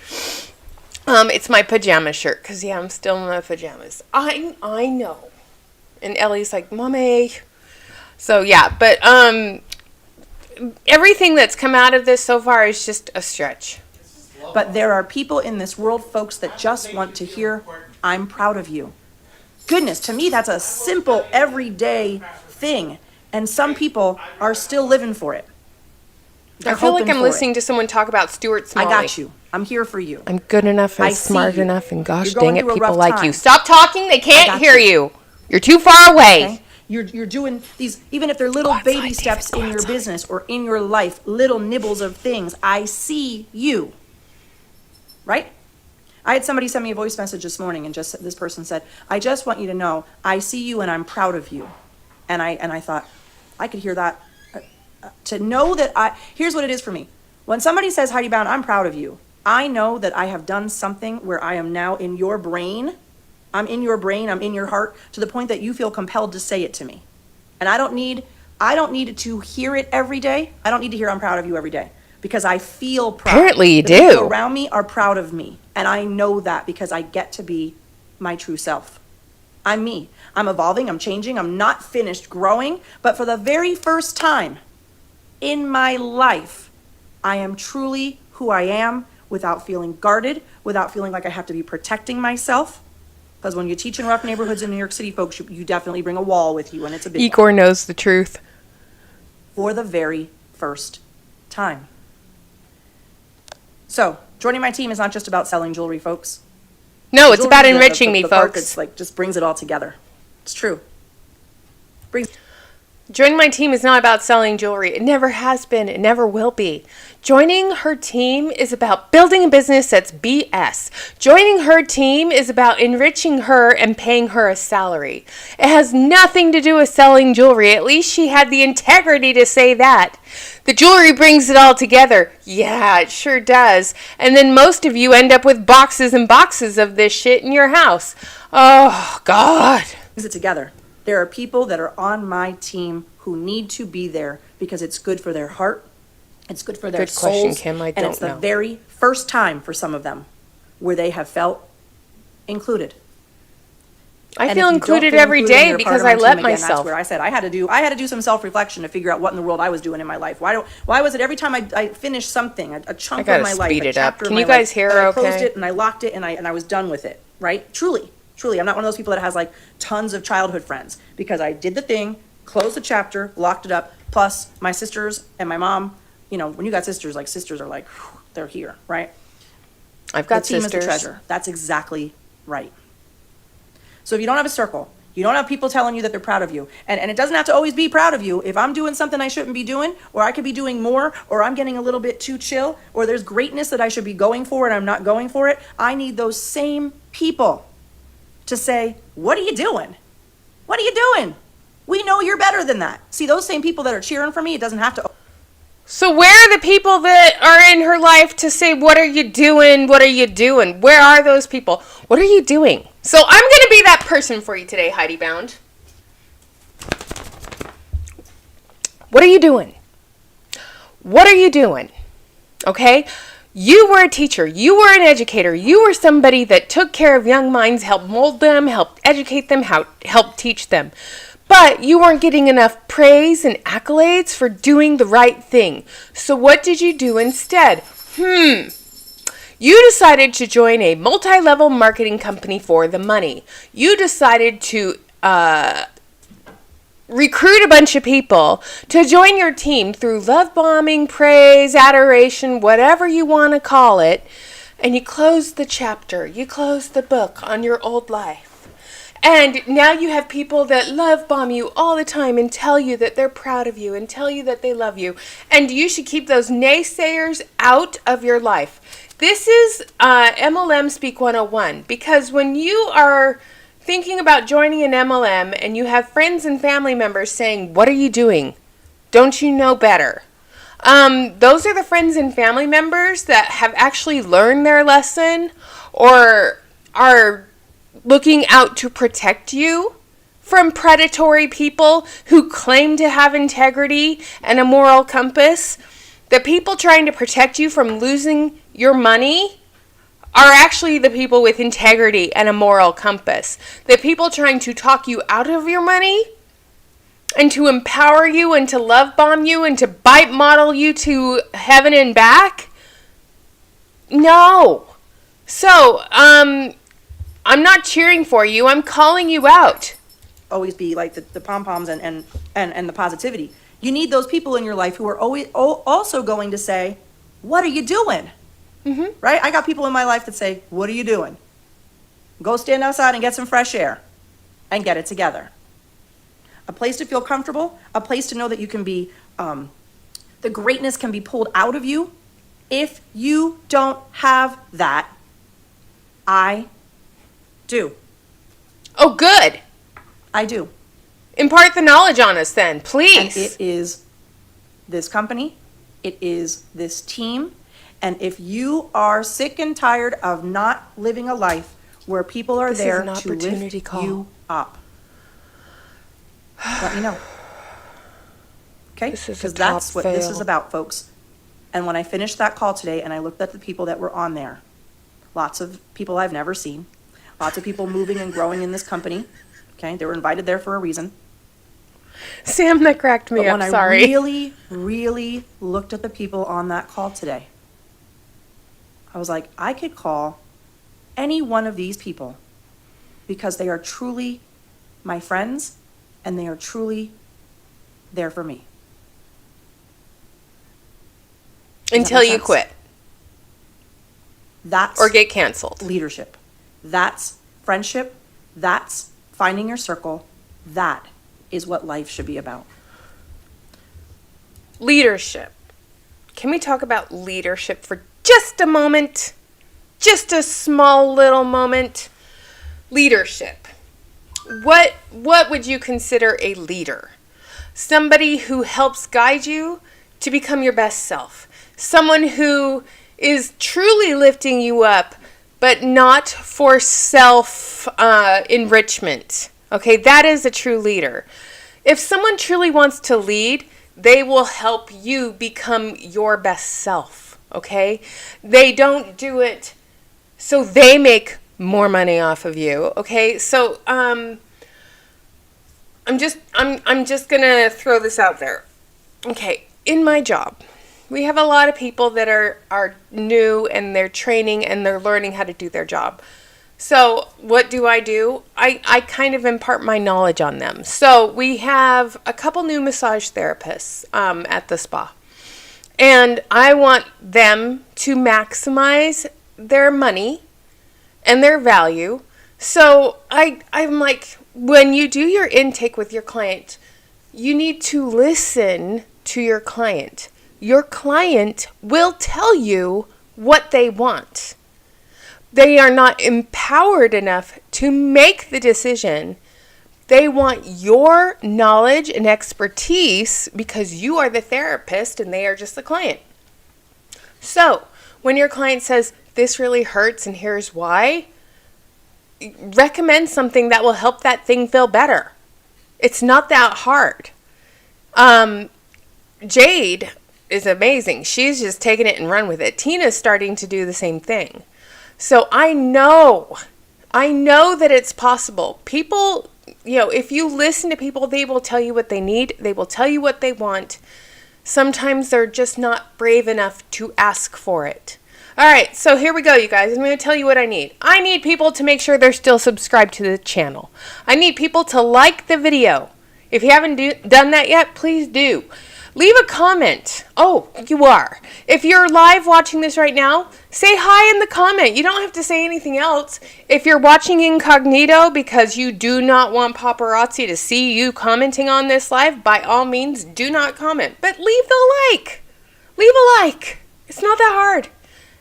It's my pajama shirt, because, yeah, I'm still in my pajamas. I know. And Ellie's like, Mommy. So, yeah. But everything that's come out of this so far is just a stretch. But there are people in this world, folks, that just want to hear, I'm proud of you. Goodness, to me, that's a simple, everyday thing. And some people are still living for it. I feel like I'm listening to someone talk about Stuart Smalley. I got you. I'm here for you. I'm good enough and smart enough, and gosh dang it, people like you. Stop talking. They can't hear you. You're too far away. Okay? You're doing these, even if they're little baby steps in your business or in your life, little nibbles of things. I see you. Right? I had somebody send me a voice message this morning, and this person said, I just want you to know, I see you and I'm proud of you. And I thought, I could hear that. To know that here's what it is for me. When somebody says, Heidi Bound, I'm proud of you, I know that I have done something where I am now in your brain. I'm in your brain, I'm in your heart, to the point that you feel compelled to say it to me. And I don't need to hear it every day. I don't need to hear I'm proud of you every day. because I feel proud. Apparently you The people do. around me are proud of me, and I know that because I get to be my true self. I'm me. I'm evolving, I'm changing, I'm not finished growing, but for the very first time in my life, I am truly who I am without feeling guarded, without feeling like I have to be protecting myself. Because when you teach in rough neighborhoods in New York City, folks, you definitely bring a wall with you, and it's a big one. Igor knows the truth. For the very first time. So, joining my team is not just about selling jewelry, folks. No, it's Jewelry about is enriching me, the part folks. that's like just brings it all together. It's true. Joining my team is not about selling jewelry. It never has been. It never will be. Joining her team is about building a business that's BS. Joining her team is about enriching her and paying her a salary. It has nothing to do with selling jewelry. At least she had the integrity to say that. The jewelry brings it all together. Yeah, it sure does. And then most of you end up with boxes and boxes of this shit in your house. Oh, God. Brings it together. There are people that are on my team who need to be there because it's good for their heart, it's good for their Good question, souls, Kim. I and don't it's the know. very first time for some of them where they have felt included. I And feel if you don't included feel every included and day you're part because of I my let team, again, myself. That's where I said I had to do some self-reflection to figure out what in the world I was doing in my life. Why was it every time I finished something, a chunk gotta of my life, speed a it up. chapter Can of you my guys life, hear that I okay? closed it and I locked it and I was done with it, right? Truly, I'm not one of those people that has like tons of childhood friends because I did the thing, closed the chapter, locked it up. Plus, my sisters and my mom, you know, when you got sisters, like sisters are like, whew, they're here, right? I've got The team sisters. is the treasure. That's exactly right. So if you don't have a circle, you don't have people telling you that they're proud of you, and it doesn't have to always be proud of you. If I'm doing something I shouldn't be doing, or I could be doing more, or I'm getting a little bit too chill, or there's greatness that I should be going for and I'm not going for it, I need those same people to say, what are you doing? What are you doing? We know you're better than that. See, those same people that are cheering for me, it doesn't have to. So where are the people that are in her life to say, what are you doing? What are you doing? Where are those people? What are you doing? So I'm going to be that person for you today, Heidi Bound. What are you doing? What are you doing? Okay? You were a teacher. You were an educator. You were somebody that took care of young minds, helped mold them, helped educate them, helped teach them. But you weren't getting enough praise and accolades for doing the right thing. So what did you do instead? You decided to join a multi-level marketing company for the money. You decided to recruit a bunch of people to join your team through love bombing, praise, adoration, whatever you want to call it. And you closed the chapter. You closed the book on your old life. And now you have people that love bomb you all the time and tell you that they're proud of you and tell you that they love you. And you should keep those naysayers out of your life. This is MLM Speak 101, because when you are thinking about joining an MLM and you have friends and family members saying, what are you doing? Don't you know better? Those are the friends and family members that have actually learned their lesson or are looking out to protect you from predatory people who claim to have integrity and a moral compass. The people trying to protect you from losing your money are actually the people with integrity and a moral compass. The people trying to talk you out of your money and to empower you and to love bomb you and to bite model you to heaven and back. No. So, I'm not cheering for you. I'm calling you out. Always be like the pom-poms and the positivity. You need those people in your life who are always also going to say, what are you doing? Mm-hmm. Right? I got people in my life that say, what are you doing? Go stand outside and get some fresh air and get it together. A place to feel comfortable, a place to know that you can be, the greatness can be pulled out of you. If you don't have that, I do. Oh, good. I do. Impart the knowledge on us then, And please. it is this company, it is this team, and if you are sick and tired of not living a life where people are This is there an to opportunity lift call. you up, let me know. Okay? This is a Because that's top what this is fail. about, folks. And when I finished that call today and I looked at the people that were on there, lots of people I've never seen, lots of people moving and growing in this company. Okay, they were invited there for a reason. Sam, that cracked me But up. when Sorry. I really, really looked at the people on that call today, I was like, I could call any one of these people because they are truly my friends and they are truly there for me. Does that Until make you sense? quit That's or get canceled. leadership. That's friendship. That's finding your circle. That is what life should be about. Leadership. Can we talk about leadership for just a moment? Just a small little moment. Leadership. What would you consider a leader? Somebody who helps guide you to become your best self. Someone who is truly lifting you up, but not for self enrichment. Okay, that is a true leader. If someone truly wants to lead, they will help you become your best self. Okay, they don't do it so they make more money off of you. Okay, so I'm just gonna throw this out there. Okay, in my job, we have a lot of people that are new and they're training and they're learning how to do their job. So what do? I kind of impart my knowledge on them. So we have a couple new massage therapists at the spa. And I want them to maximize their money and their value. So I'm like, when you do your intake with your client, you need to listen to your client. Your client will tell you what they want. They are not empowered enough to make the decision. They want your knowledge and expertise because you are the therapist and they are just the client. So when your client says, this really hurts and here's why, recommend something that will help that thing feel better. It's not that hard. Jade is amazing. She's just taken it and run with it. Tina's starting to do the same thing. So I know that it's possible. People, if you listen to people, they will tell you what they need. They will tell you what they want. Sometimes they're just not brave enough to ask for it. All right, so here we go, you guys. I'm going to tell you what I need. I need people to make sure they're still subscribed to the channel. I need people to like the video. If you haven't done that yet, please do. Leave a comment. Oh, you are. If you're live watching this right now, say hi in the comment. You don't have to say anything else. If you're watching incognito because you do not want paparazzi to see you commenting on this live, by all means, do not comment. But leave the like. Leave a like. It's not that hard.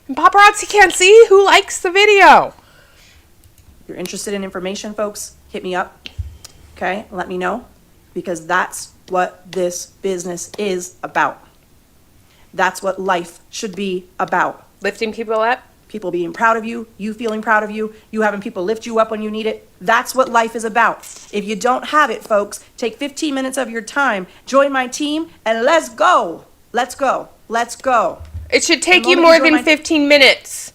And paparazzi can't see who likes the video. If you're interested in information, folks, hit me up. Okay, let me know. Because that's what this business is about. That's what life should be about. Lifting people up. People being proud of you, you feeling proud of you, you having people lift you up when you need it. That's what life is about. If you don't have it, folks, take 15 minutes of your time, join my team, and let's go. Let's go. Let's go. It should take The you moment more you join than 15 minutes.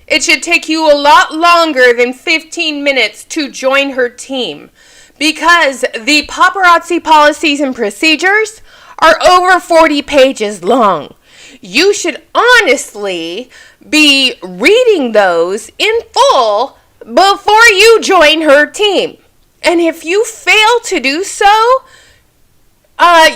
It should take you a lot longer than 15 minutes to join her team. Because the paparazzi policies and procedures are over 40 pages long. You should honestly be reading those in full before you join her team. And if you fail to do so,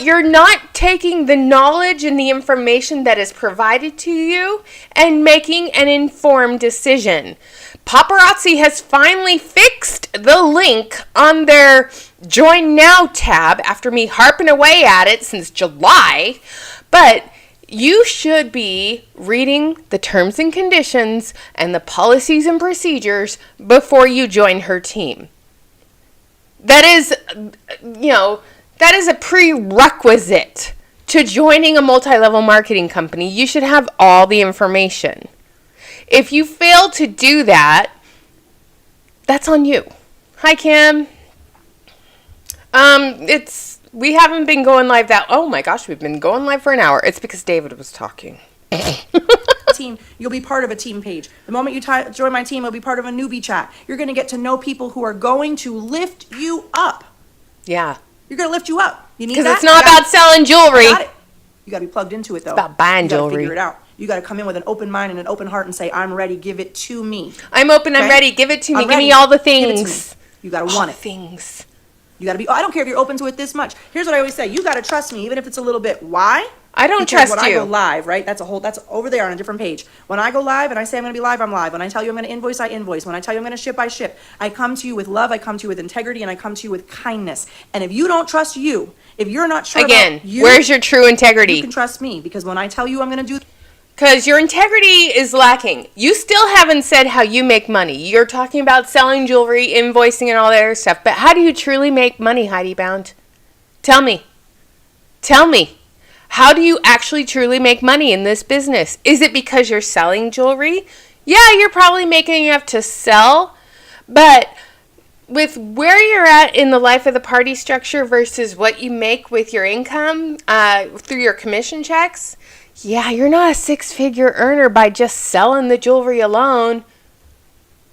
you're not taking the knowledge and the information that is provided to you and making an informed decision. Paparazzi has finally fixed the link on their Join Now tab after me harping away at it since July. But you should be reading the terms and conditions and the policies and procedures before you join her team. That is, that is a prerequisite to joining a multi-level marketing company. You should have all the information. If you fail to do that, that's on you. Hi, Kim. We haven't been going live oh my gosh, we've been going live for an hour. It's because David was talking. Team, you'll be part of a team page. The moment you join my team, you'll be part of a newbie chat. You're going to get to know people who are going to lift you up. Yeah. You're going to lift you up. You need that? Because it's not about selling jewelry. Got it. You got to be plugged into it, though. It's about buying you gotta jewelry. Figure it out. You got to come in with an open mind and an open heart and say, I'm ready, give it to me. I'm open, I'm Okay? ready. Give it to me. I'm Give me ready. all the Give it to things. me. You got to All want the it. things. You got to be, I don't care if you're open to it this much. Here's what I always say. You got to trust me, even if it's a little bit. Why? I don't Because trust when you. I go live, right? That's over there on a different page. When I go live and I say I'm going to be live, I'm live. When I tell you I'm going to invoice, I invoice. When I tell you I'm going to ship, I ship. I come to you with love. I come to you with integrity, and I come to you with kindness. And if you don't trust you, if you're not sure Again, about you, where's your true you integrity? can trust me, because when I tell you I'm going to do, Because your integrity is lacking. You still haven't said how you make money. You're talking about selling jewelry, invoicing, and all that other stuff. But how do you truly make money, Heidi Bound? Tell me. Tell me. How do you actually truly make money in this business? Is it because you're selling jewelry? Yeah, you're probably making enough to sell. But with where you're at in the life of the party structure versus what you make with your income through your commission checks, yeah, you're not a six-figure earner by just selling the jewelry alone.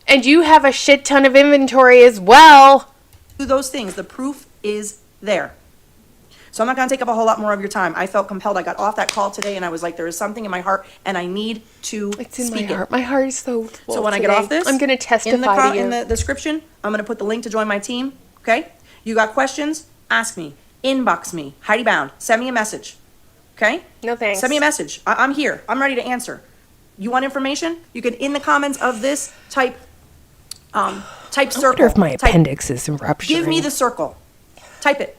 And you have a shit ton of inventory as well. those things, the proof is there. So I'm not going to take up a whole lot more of your time. I felt compelled. I got off that call today and I was like, there is something in my heart and I need to It's in speak my it. heart. My heart is so full So when I today. get off this, I'm going to testify to you. in the description, I'm going to put the link to join my team. Okay? You got questions? Ask me. Inbox me. Heidi Bound. Send me a message. Okay? No thanks. Send me a message. I'm here. I'm ready to answer. You want information? You can, in the comments of this, type circle. I wonder if my Type, appendix is rupturing. give me the circle. Type it.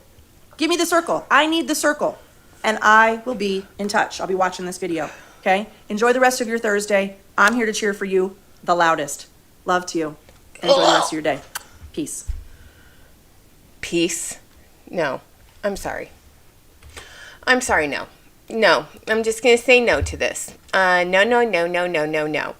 Give me the circle. I need the circle. And I will be in touch. I'll be watching this video. Okay? Enjoy the rest of your Thursday. I'm here to cheer for you the loudest. Love to you. Enjoy the rest of your day. Peace. Peace. No. I'm sorry. I'm sorry, no. No. I'm just going to say no to this. No.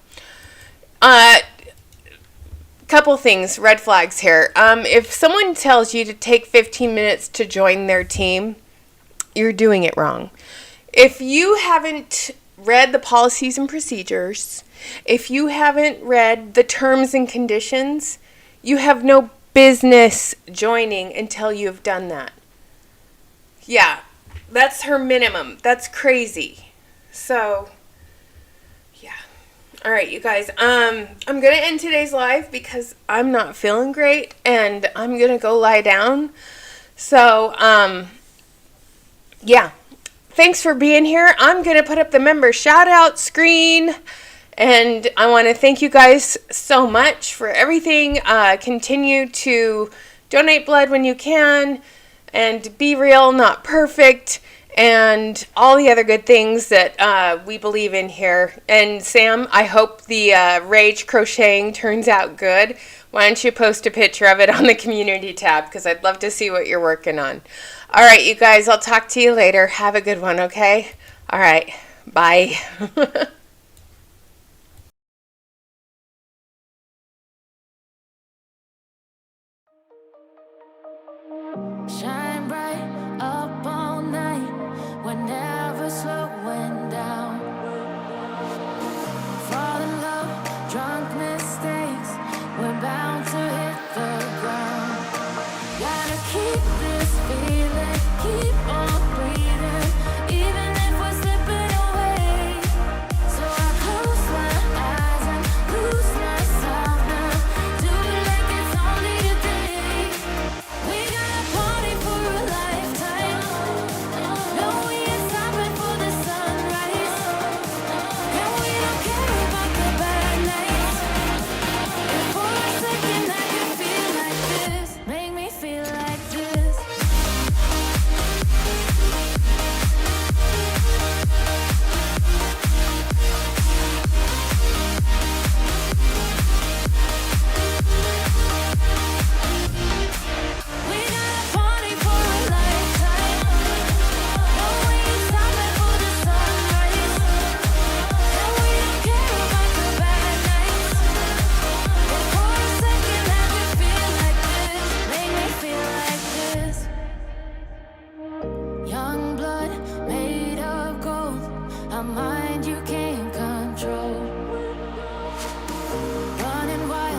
Couple things, red flags here. If someone tells you to take 15 minutes to join their team, you're doing it wrong. If you haven't read the policies and procedures, if you haven't read the terms and conditions, you have no business joining until you've done that. Yeah, that's her minimum. That's crazy. So, yeah. All right, you guys. I'm going to end today's live because I'm not feeling great and I'm going to go lie down. So, yeah. Thanks for being here. I'm going to put up the member shout out screen. And I want to thank you guys so much for everything. Continue to donate blood when you can. And be real, not perfect. And all the other good things that we believe in here. And Sam, I hope the Rage Crocheting turns out good. Why don't you post a picture of it on the community tab? Because I'd love to see what you're working on. All right, you guys, I'll talk to you later. Have a good one, okay? All right, bye.